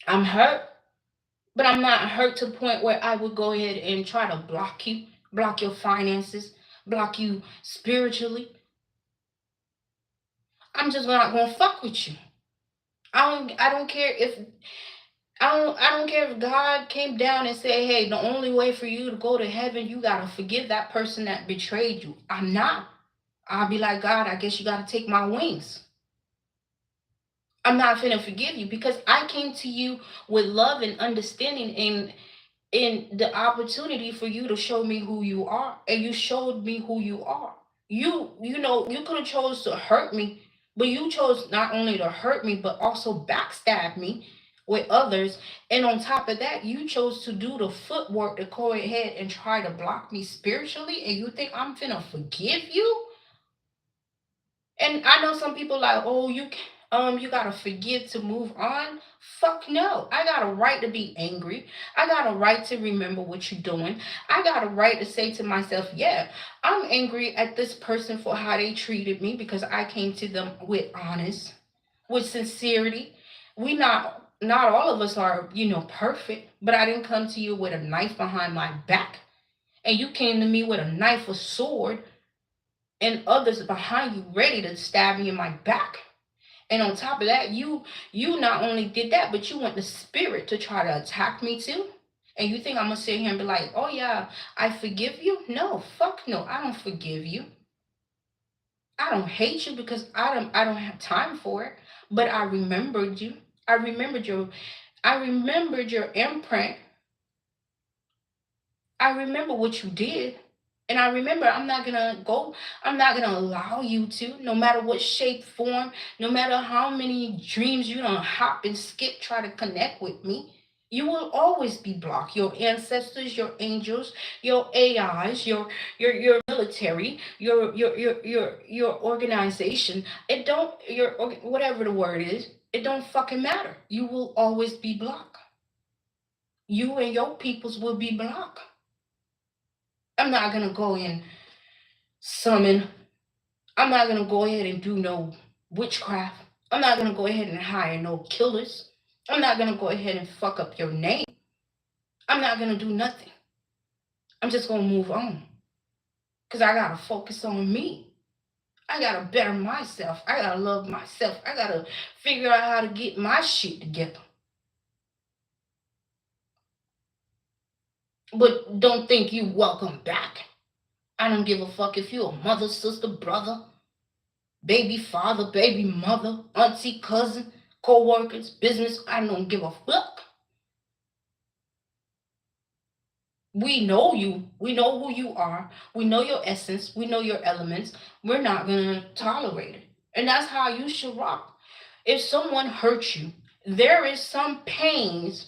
I'm hurt, but I'm not hurt to the point where I would go ahead and try to block you, block your finances, block you spiritually. I'm just not gonna fuck with you. I don't care if I don't care if God came down and said, "Hey, the only way for you to go to heaven, you gotta forgive that person that betrayed you." I'm not. I'll be like, God, I guess you gotta take my wings. I'm not finna forgive you because I came to you with love and understanding and in the opportunity for you to show me who you are, and you showed me who you are. You could have chose to hurt me, but you chose not only to hurt me but also backstab me with others, and on top of that you chose to do the footwork to go ahead and try to block me spiritually, and you think I'm finna forgive you? And I know some people like, oh, you gotta forgive to move on. Fuck no. I got a right to be angry. I got a right to remember what you're doing. I got a right to say to myself, yeah, I'm angry at this person for how they treated me because I came to them with honest, with sincerity. We not all of us are, perfect, but I didn't come to you with a knife behind my back. And you came to me with a knife or sword and others behind you ready to stab me in my back. And on top of that, you not only did that, but you went the spirit to try to attack me too. And you think I'm gonna sit here and be like, oh yeah, I forgive you? No, fuck no, I don't forgive you. I don't hate you because I don't have time for it. But I remembered you. I remembered your I remembered your imprint. I remember what you did. And I remember I'm not gonna allow you to, no matter what shape, form, no matter how many dreams you don't hop and skip, try to connect with me. You will always be blocked. Your ancestors, your angels, your AIs, your military, your organization. It don't whatever the word is, it don't fucking matter. You will always be blocked. You and your peoples will be blocked. I'm not gonna go and summon. I'm not gonna go ahead and do no witchcraft. I'm not gonna go ahead and hire no killers. I'm not gonna go ahead and fuck up your name. I'm not gonna do nothing. I'm just gonna move on. Cause I gotta focus on me. I gotta better myself. I gotta love myself. I gotta figure out how to get my shit together. But don't think you welcome back. I don't give a fuck if you a mother, sister, brother, baby father, baby mother, auntie, cousin, co-workers, business. I don't give a fuck. We know you. We know who you are. We know your essence. We know your elements. We're not gonna tolerate it. And that's how you should rock. If someone hurts you, there is some pains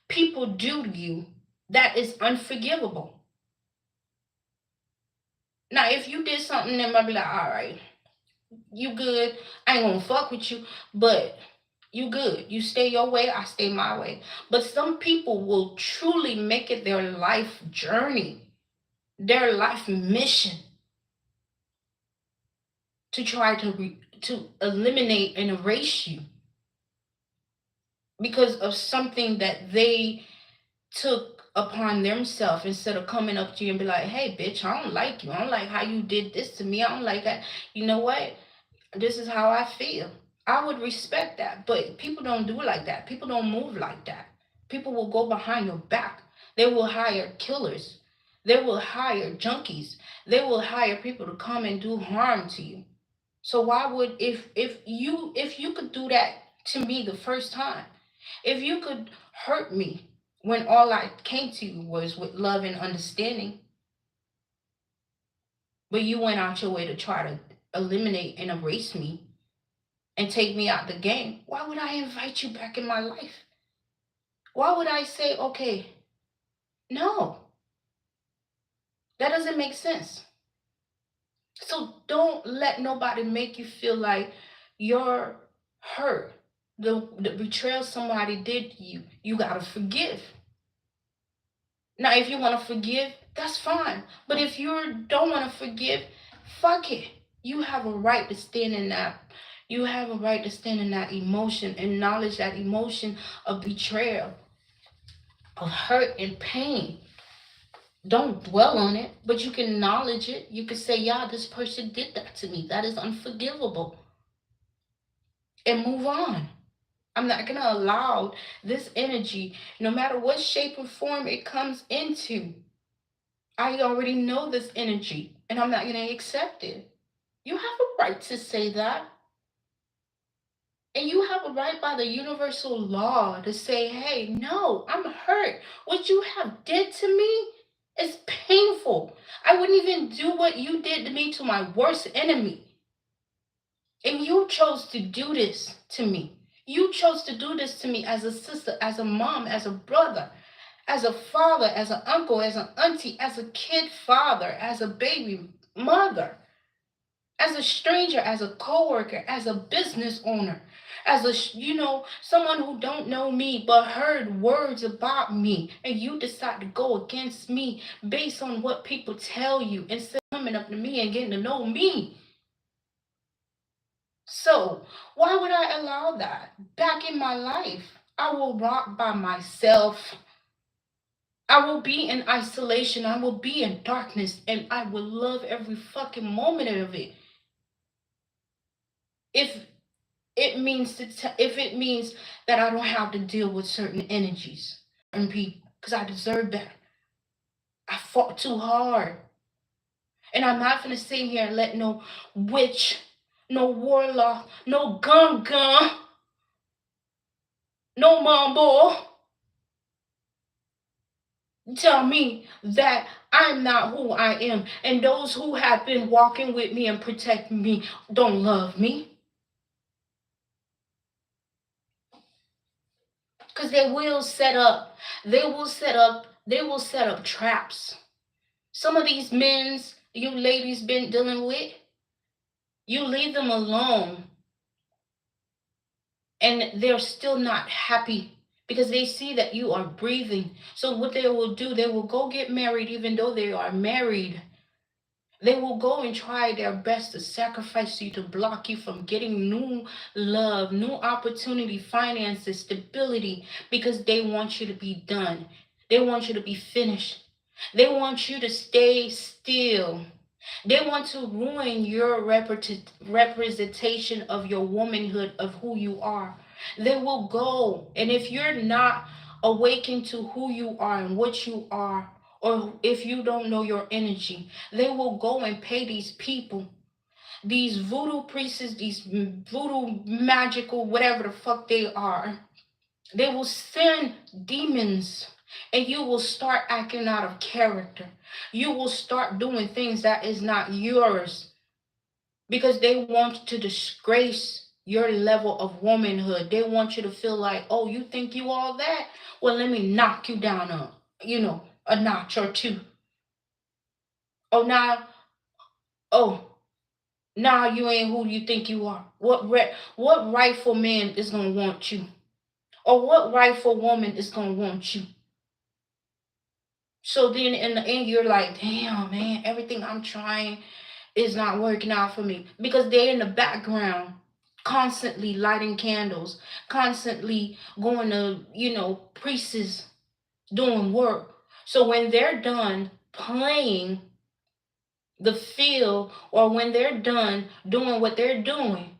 people do to you that is unforgivable. Now, if you did something that might be like, all right, you good. I ain't gonna fuck with you, but you good. You stay your way, I stay my way. But some people will truly make it their life journey, their life mission to try to eliminate and erase you because of something that they took upon themselves instead of coming up to you and be like, hey bitch, I don't like you. I don't like how you did this to me. I don't like that. You know what? This is how I feel. I would respect that. But people don't do like that. People don't move like that. People will go behind your back. They will hire killers. They will hire junkies. They will hire people to come and do harm to you. So why would if you could do that to me the first time, if you could hurt me when all I came to you was with love and understanding, but you went out your way to try to eliminate and erase me and take me out the game, why would I invite you back in my life? Why would I say, okay, no, that doesn't make sense. So don't let nobody make you feel like you're hurt. The betrayal somebody did to you, you gotta forgive. Now, if you want to forgive, that's fine. But if you don't want to forgive, fuck it. You have a right to stand in that. You have a right to stand in that emotion, acknowledge that emotion of betrayal, of hurt and pain. Don't dwell on it, but you can acknowledge it. You can say, yeah, this person did that to me. That is unforgivable. And move on. I'm not going to allow this energy, no matter what shape or form it comes into. I already know this energy and I'm not going to accept it. You have a right to say that. And you have a right by the universal law to say, hey, no, I'm hurt. What you have did to me is painful. I wouldn't even do what you did to me to my worst enemy. And you chose to do this to me. You chose to do this to me as a sister, as a mom, as a brother, as a father, as an uncle, as an auntie, as a kid father, as a baby mother, as a stranger, as a coworker, as a business owner, as a someone who don't know me but heard words about me, and you decide to go against me based on what people tell you instead of coming up to me and getting to know me. So why would I allow that back in my life? I will rock by myself. I will be in isolation. I will be in darkness, and I will love every fucking moment of it. If if it means that I don't have to deal with certain energies and people, because I deserve better. I fought too hard, and I'm not gonna sit here and let no witch, no warlock, no gun, no mambo tell me that I'm not who I am, and those who have been walking with me and protecting me don't love me. Because they will set up traps. Some of these men's you ladies been dealing with, you leave them alone and they're still not happy because they see that you are breathing. So what they will do, they will go get married even though they are married. They will go and try their best to sacrifice you, to block you from getting new love, new opportunity, finances, stability, because they want you to be done. They want you to be finished. They want you to stay still. They want to ruin your representation of your womanhood, of who you are. They will go, and if you're not awakened to who you are and what you are, or if you don't know your energy, they will go and pay these people, these voodoo priests, these voodoo magical, whatever the fuck they are. They will send demons, and you will start acting out of character. You will start doing things that is not yours, because they want to disgrace your level of womanhood. They want you to feel like, oh, you think you all that? Well, let me knock you down a notch or two. Oh, oh, now you ain't who you think you are. What rightful man is gonna want you? Or what rightful woman is gonna want you? So then in the end, you're like, damn, man, everything I'm trying is not working out for me, because they're in the background constantly lighting candles, constantly going to, priests doing work. So when they're done playing the field, or when they're done doing what they're doing,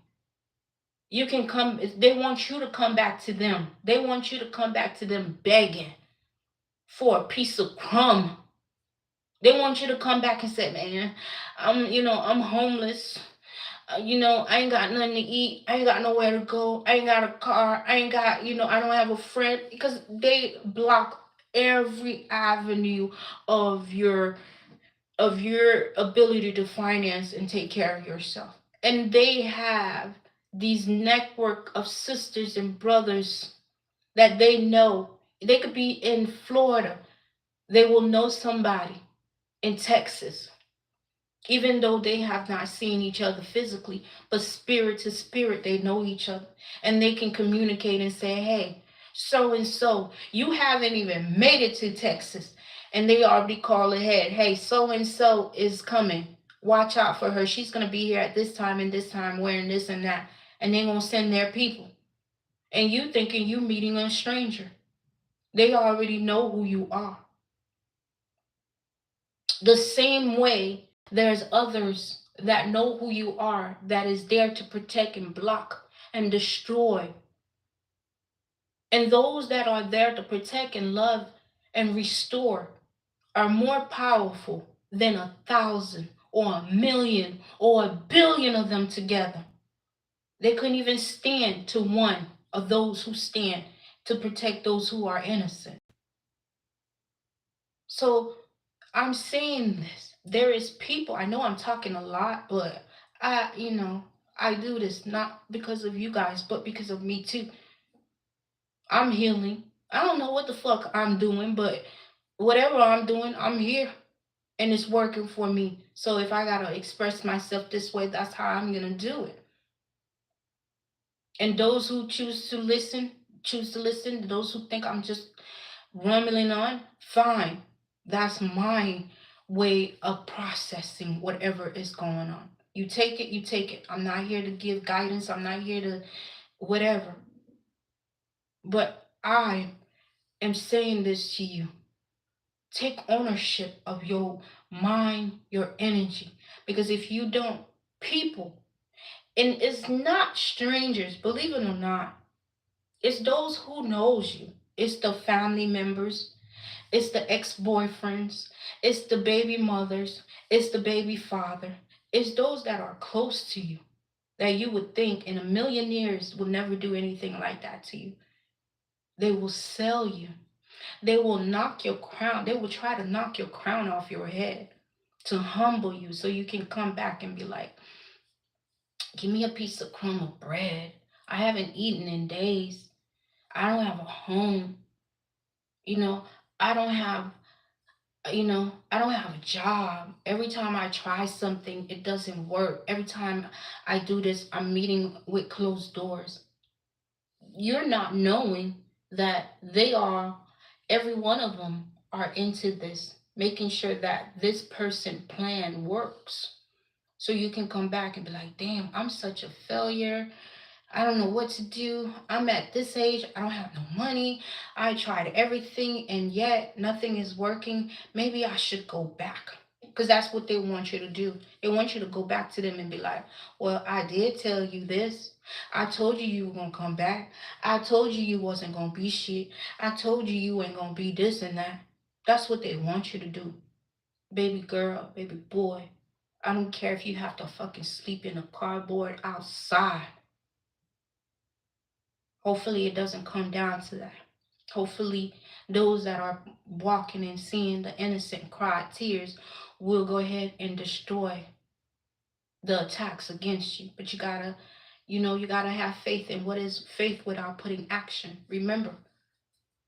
you can come, they want you to come back to them. They want you to come back to them begging for a piece of crumb. They want you to come back and say, man, I'm homeless. I ain't got nothing to eat. I ain't got nowhere to go. I ain't got a car. I ain't got, I don't have a friend, because they block every avenue of your ability to finance and take care of yourself. And they have these network of sisters and brothers that they know. They could be in Florida. They will know somebody in Texas, even though they have not seen each other physically, but spirit to spirit, they know each other, and they can communicate and say, hey, so and so, you haven't even made it to Texas, and they already call ahead, hey, so and so is coming, watch out for her, she's going to be here at this time and this time wearing this and that, and they're going to send their people, and you thinking you meeting a stranger. They already know who you are. The same way, there's others that know who you are, that is there to protect and block and destroy. And those that are there to protect and love and restore are more powerful than 1,000 or 1,000,000 or 1,000,000,000 of them together. They couldn't even stand to one of those who stand to protect those who are innocent. So I'm saying this. There is people, I know I'm talking a lot, but I do this not because of you guys, but because of me too. I'm healing. I don't know what the fuck I'm doing, but whatever I'm doing, I'm here and it's working for me. So if I gotta express myself this way, that's how I'm gonna do it. And those who choose to listen. Those who think I'm just rumbling on, fine. That's my way of processing whatever is going on. You take it, you take it. I'm not here to give guidance. I'm not here to whatever. But I am saying this to you. Take ownership of your mind, your energy. Because if you don't, people, and it's not strangers, believe it or not, it's those who knows you. It's the family members, it's the ex-boyfriends, it's the baby mothers, it's the baby father. It's those that are close to you that you would think in a million years would never do anything like that to you. They will sell you. They will knock your crown. They will try to knock your crown off your head to humble you so you can come back and be like, give me a piece of crumb of bread. I haven't eaten in days. I don't have a home. You know, I don't have I don't have a job. Every time I try something, it doesn't work. Every time I do this, I'm meeting with closed doors. You're not knowing that they are, every one of them are into this, making sure that this person plan works. So you can come back and be like, damn, I'm such a failure. I don't know what to do. I'm at this age. I don't have no money. I tried everything and yet nothing is working. Maybe I should go back. Because that's what they want you to do. They want you to go back to them and be like, well, I did tell you this. I told you you were going to come back. I told you you wasn't going to be shit. I told you you ain't going to be this and that. That's what they want you to do. Baby girl, baby boy. I don't care if you have to fucking sleep in a cardboard outside. Hopefully, it doesn't come down to that. Hopefully, those that are walking and seeing the innocent cry tears will go ahead and destroy the attacks against you. But you gotta have faith. And what is faith without putting action? Remember,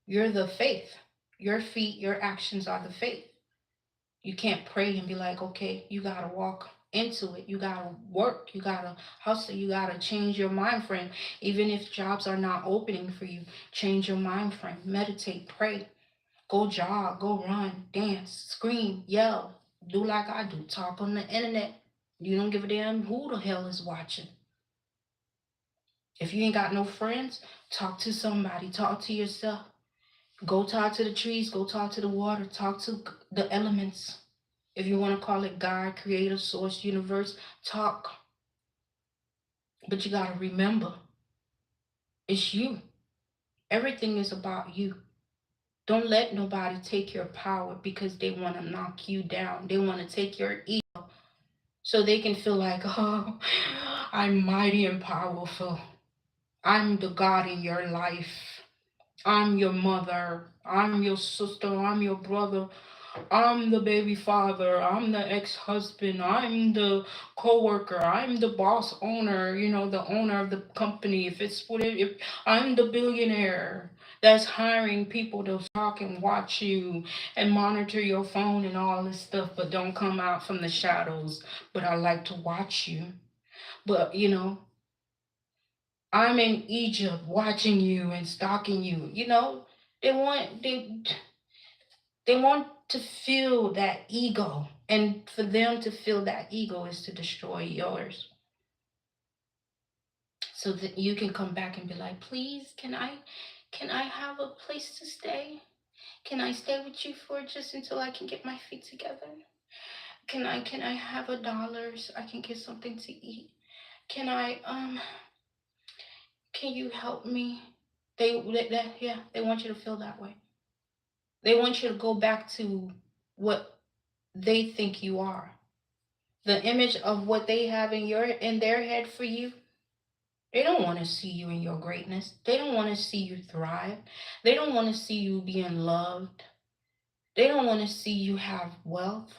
you're the faith. Your feet, your actions are the faith. You can't pray and be like, okay, you gotta walk into it. You gotta work. You gotta hustle. You gotta change your mind frame. Even if jobs are not opening for you, change your mind frame. Meditate, pray, go jog, go run, dance, scream, yell, do like I do, talk on the internet. You don't give a damn who the hell is watching. If you ain't got no friends, talk to somebody, talk to yourself. Go talk to the trees, go talk to the water, talk to the elements. If you want to call it God, creator, source, universe, talk. But you got to remember, it's you. Everything is about you. Don't let nobody take your power because they want to knock you down. They want to take your ego so they can feel like, oh, I'm mighty and powerful. I'm the God in your life. I'm your mother. I'm your sister. I'm your brother. I'm the baby father. I'm the ex-husband. I'm the co-worker. I'm the boss owner. The owner of the company. If I'm the billionaire that's hiring people to talk and watch you and monitor your phone and all this stuff, but don't come out from the shadows. But I like to watch you. But I'm in Egypt watching you and stalking you. They want they want to feel that ego, and for them to feel that ego is to destroy yours, so that you can come back and be like, please, can I have a place to stay? Can I stay with you for just until I can get my feet together? Can I have $1 so I can get something to eat? Can you help me? They want you to feel that way. They want you to go back to what they think you are, the image of what they have in their head for you. They don't want to see you in your greatness. They don't want to see you thrive. They don't want to see you being loved. They don't want to see you have wealth,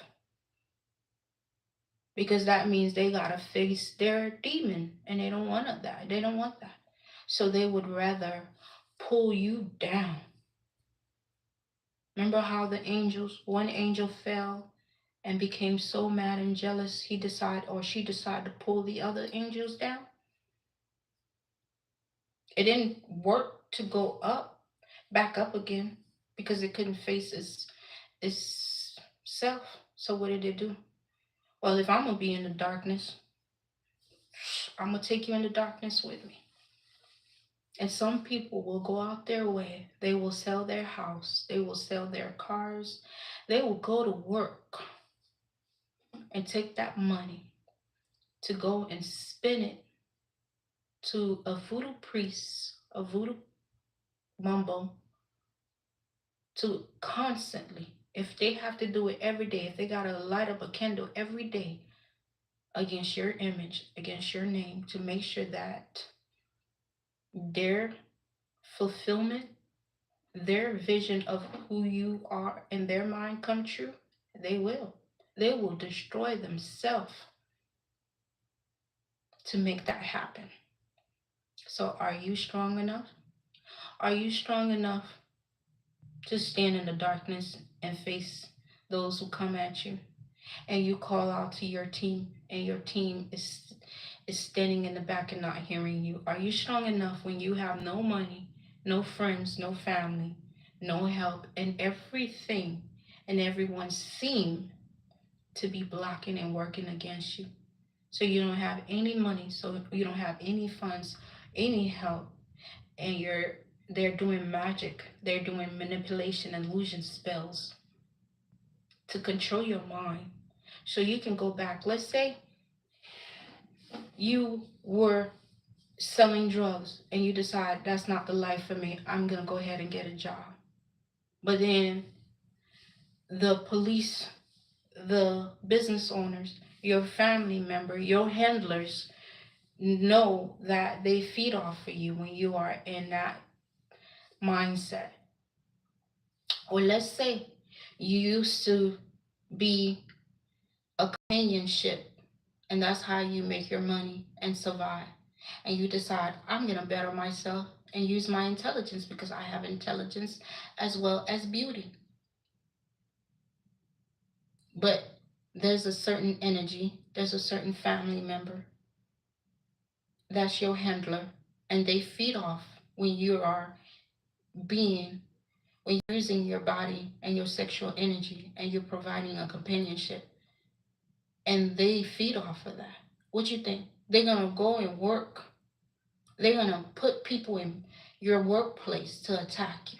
because that means they got to face their demon, and they don't want that. They don't want that. So they would rather pull you down. Remember how one angel fell and became so mad and jealous, she decided to pull the other angels down? It didn't work to go back up again, because it couldn't face its self. So what did it do? Well, if I'm gonna be in the darkness, I'm gonna take you in the darkness with me. And some people will go out their way. They will sell their house. They will sell their cars. They will go to work and take that money to go and spend it to a voodoo priest, a voodoo mumbo, to constantly, if they have to do it every day, if they gotta light up a candle every day against your image, against your name, to make sure that their fulfillment, their vision of who you are in their mind come true, they will. They will destroy themselves to make that happen. So are you strong enough? Are you strong enough to stand in the darkness and face those who come at you? And you call out to your team, and your team is standing in the back and not hearing you? Are you strong enough when you have no money, no friends, no family, no help, and everything and everyone seem to be blocking and working against you. So you don't have any money, so you don't have any funds, any help, and they're doing magic, they're doing manipulation, illusion spells to control your mind. So you can go back. Let's say you were selling drugs and you decide that's not the life for me. I'm gonna go ahead and get a job. But then the police, the business owners, your family member, your handlers know that they feed off of you when you are in that mindset. Or let's say you used to be a companionship and that's how you make your money and survive. And you decide, I'm going to better myself and use my intelligence because I have intelligence as well as beauty. But there's a certain energy, there's a certain family member that's your handler, and they feed off when you are being, when you're using your body and your sexual energy and you're providing a companionship, and they feed off of that. What you think? They're gonna go and work. They're gonna put people in your workplace to attack you.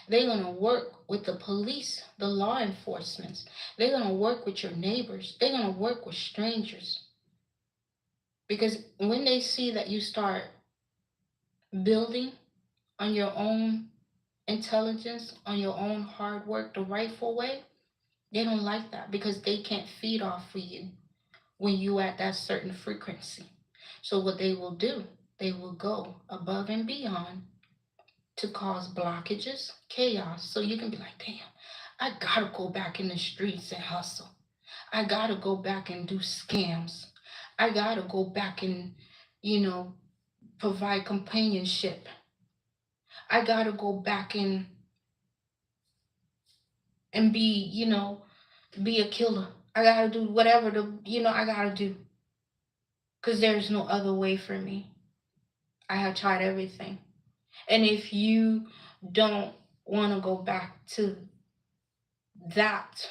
They're gonna work with the police, the law enforcement. They're gonna work with your neighbors. They're gonna work with strangers. Because when they see that you start building on your own intelligence, on your own hard work, the rightful way, they don't like that because they can't feed off of you when you at that certain frequency. So what they will do, they will go above and beyond to cause blockages, chaos. So you can be like, damn, I gotta go back in the streets and hustle. I gotta go back and do scams. I gotta go back and, you know, provide companionship. I gotta go back and be, be a killer. I gotta do whatever I gotta do. Because there's no other way for me. I have tried everything. And if you don't want to go back to that,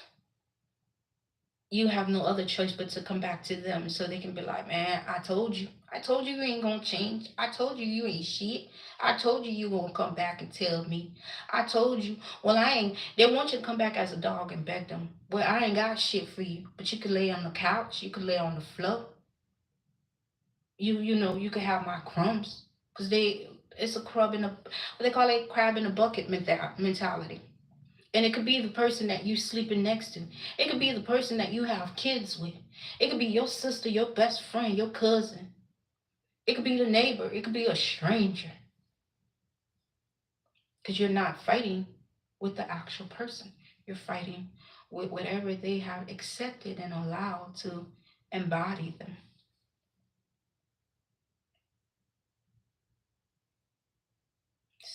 you have no other choice but to come back to them so they can be like, man, I told you. I told you you ain't gonna change. I told you you ain't shit. I told you you gonna come back and tell me. I told you. Well, I ain't. They want you to come back as a dog and beg them. Well, I ain't got shit for you. But you could lay on the couch. You could lay on the floor. You could have my crumbs. Because it's a crab in a, what they call it, crab in a bucket mentality. And it could be the person that you sleeping next to. It could be the person that you have kids with. It could be your sister, your best friend, your cousin. It could be the neighbor. It could be a stranger. Because you're not fighting with the actual person. You're fighting with whatever they have accepted and allowed to embody them.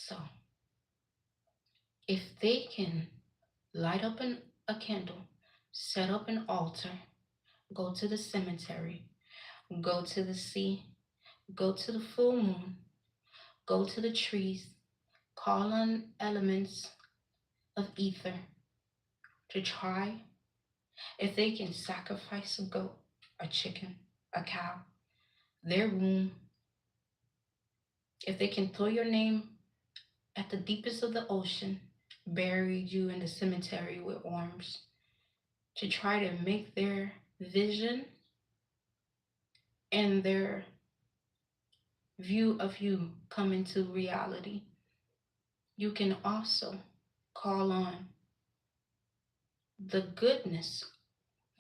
So if they can light up a candle, set up an altar, go to the cemetery, go to the sea, go to the full moon, go to the trees, call on elements of ether to try if they can sacrifice a goat, a chicken, a cow, their womb, if they can throw your name at the deepest of the ocean, bury you in the cemetery with worms, to try to make their vision and their view of you come into reality. You can also call on the goodness,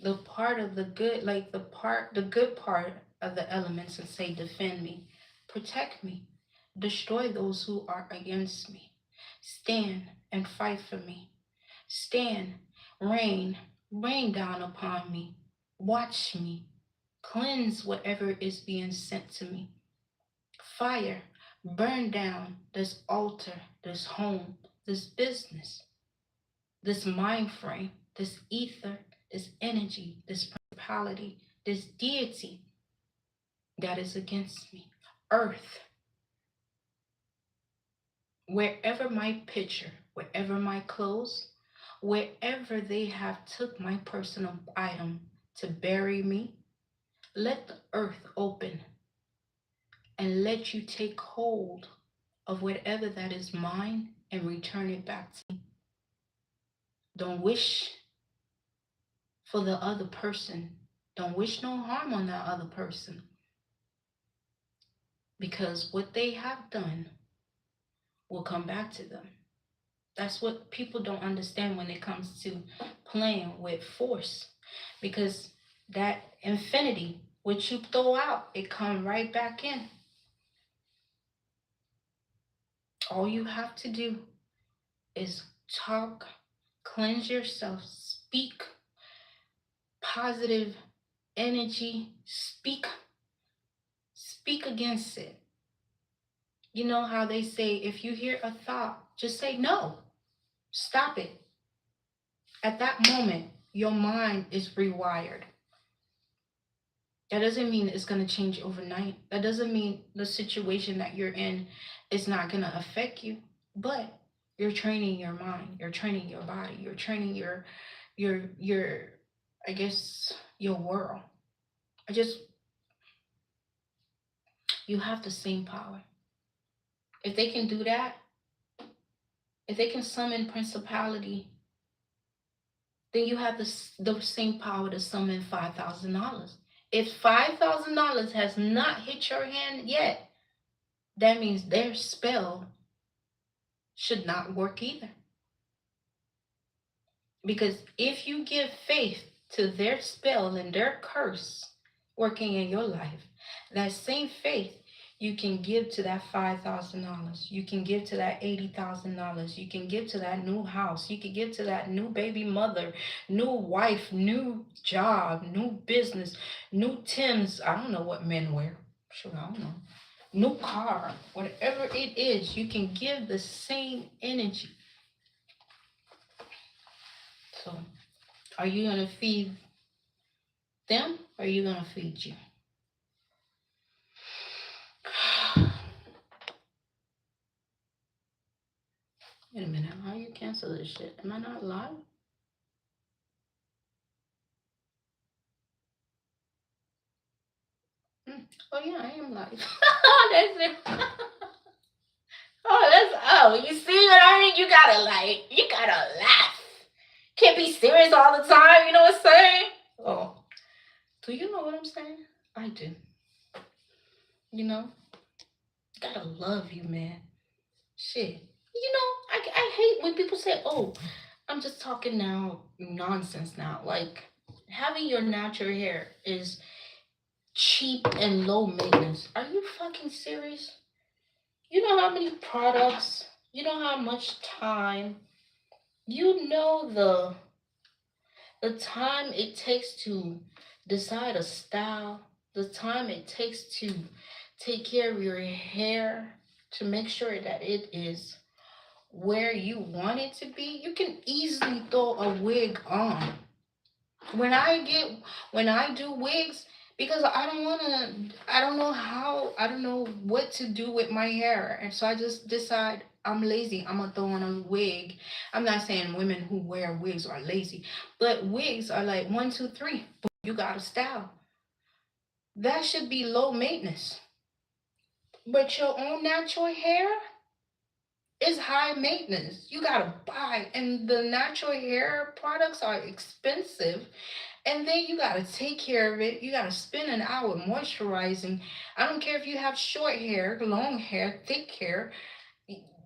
the part of the good, like the good part of the elements, and say, defend me, protect me, destroy those who are against me, stand and fight for me, stand, rain, rain down upon me, watch me, cleanse whatever is being sent to me, fire, burn down this altar, this home, this business, this mind frame, this ether, this energy, this principality, this deity that is against me. Earth, Wherever my picture, wherever my clothes, wherever they have took my personal item to bury me, let the earth open and let you take hold of whatever that is mine and return it back to me. Don't wish for the other person. Don't wish no harm on that other person, because what they have done will come back to them. That's what people don't understand when it comes to playing with force, because that infinity, which you throw out, it come right back in. All you have to do is talk, cleanse yourself, speak positive energy, speak against it. You know how they say, if you hear a thought, just say no, stop it. At that moment, your mind is rewired. That doesn't mean it's going to change overnight. That doesn't mean the situation that you're in is not going to affect you. But you're training your mind, you're training your body, you're training your I guess your world. I just You have the same power. If they can do that, if they can summon principality, then you have the same power to summon $5,000. If $5,000 has not hit your hand yet, that means their spell should not work either. Because if you give faith to their spell and their curse working in your life, that same faith you can give to that $5,000. You can give to that $80,000. You can give to that new house. You can give to that new baby mother, new wife, new job, new business, new Tims. I don't know what men wear. Sure, I don't know. New car, whatever it is, you can give the same energy. So, are you going to feed them or are you going to feed you? Wait a minute. How you cancel this shit? Am I not live? Oh, yeah, I am live. That's it. You see what I mean? You gotta laugh. Can't be serious all the time. You know what I'm saying? Oh, do you know what I'm saying? I do. You know, gotta love you, man. Shit. I hate when people say, oh, I'm just talking now nonsense now. Like, having your natural hair is cheap and low maintenance. Are you fucking serious? You know how many products, you know how much time, you know the time it takes to decide a style, the time it takes to take care of your hair to make sure that it is where you want it to be. You can easily throw a wig on. When I do wigs, because I don't know what to do with my hair, and so I just decide I'm lazy, I'm gonna throw on a wig. I'm not saying women who wear wigs are lazy, but wigs are like 1, 2, 3, boom, you got a style. That should be low maintenance. But your own natural hair is high maintenance. You gotta buy, and the natural hair products are expensive. And then you gotta take care of it. You gotta spend an hour moisturizing. I don't care if you have short hair, long hair, thick hair.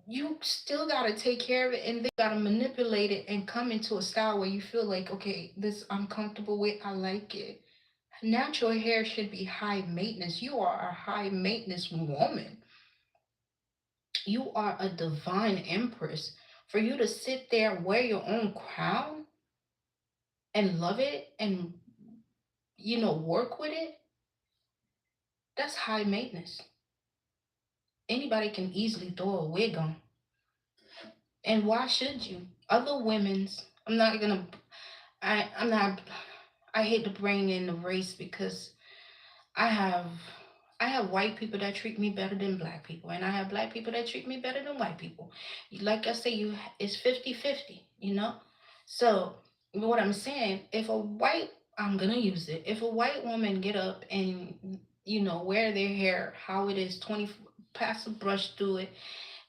You still gotta take care of it, and then you gotta manipulate it and come into a style where you feel like, okay, this I'm comfortable with. I like it. Natural hair should be high maintenance. You are a high maintenance woman. You are a divine empress. For you to sit there, wear your own crown, and love it, and work with it, that's high maintenance. Anybody can easily throw a wig on. And why should you? Other women's, I'm not, I hate to bring in the race because I have I have white people that treat me better than black people, and I have black people that treat me better than white people. Like I say, it's 50-50, you know? So what I'm saying, if a white I'm gonna use it. If a white woman get up and wear their hair how it is, 20, pass a brush through it,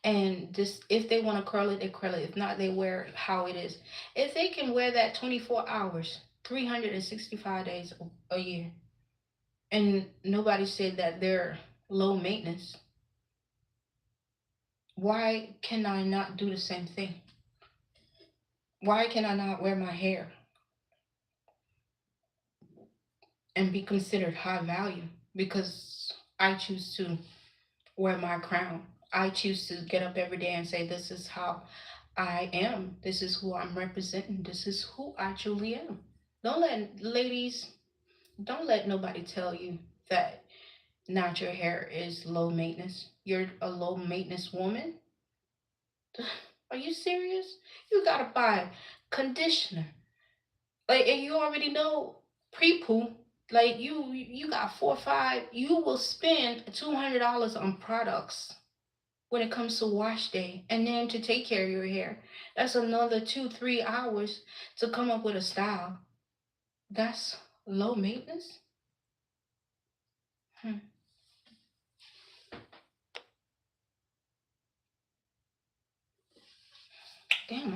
and just if they want to curl it, they curl it. If not, they wear it how it is. If they can wear that 24 hours, 365 days a year, and nobody said that they're low maintenance, why can I not do the same thing? Why can I not wear my hair and be considered high value? Because I choose to wear my crown. I choose to get up every day and say, this is how I am. This is who I'm representing. This is who I truly am. Don't let, ladies, don't let nobody tell you that natural hair is low maintenance. You're a low maintenance woman. Are you serious? You gotta buy conditioner. Like, and you already know pre-poo. Like, you got 4 or 5. You will spend $200 on products when it comes to wash day, and then to take care of your hair. That's another 2-3 hours to come up with a style. That's low maintenance. Hmm. Damn.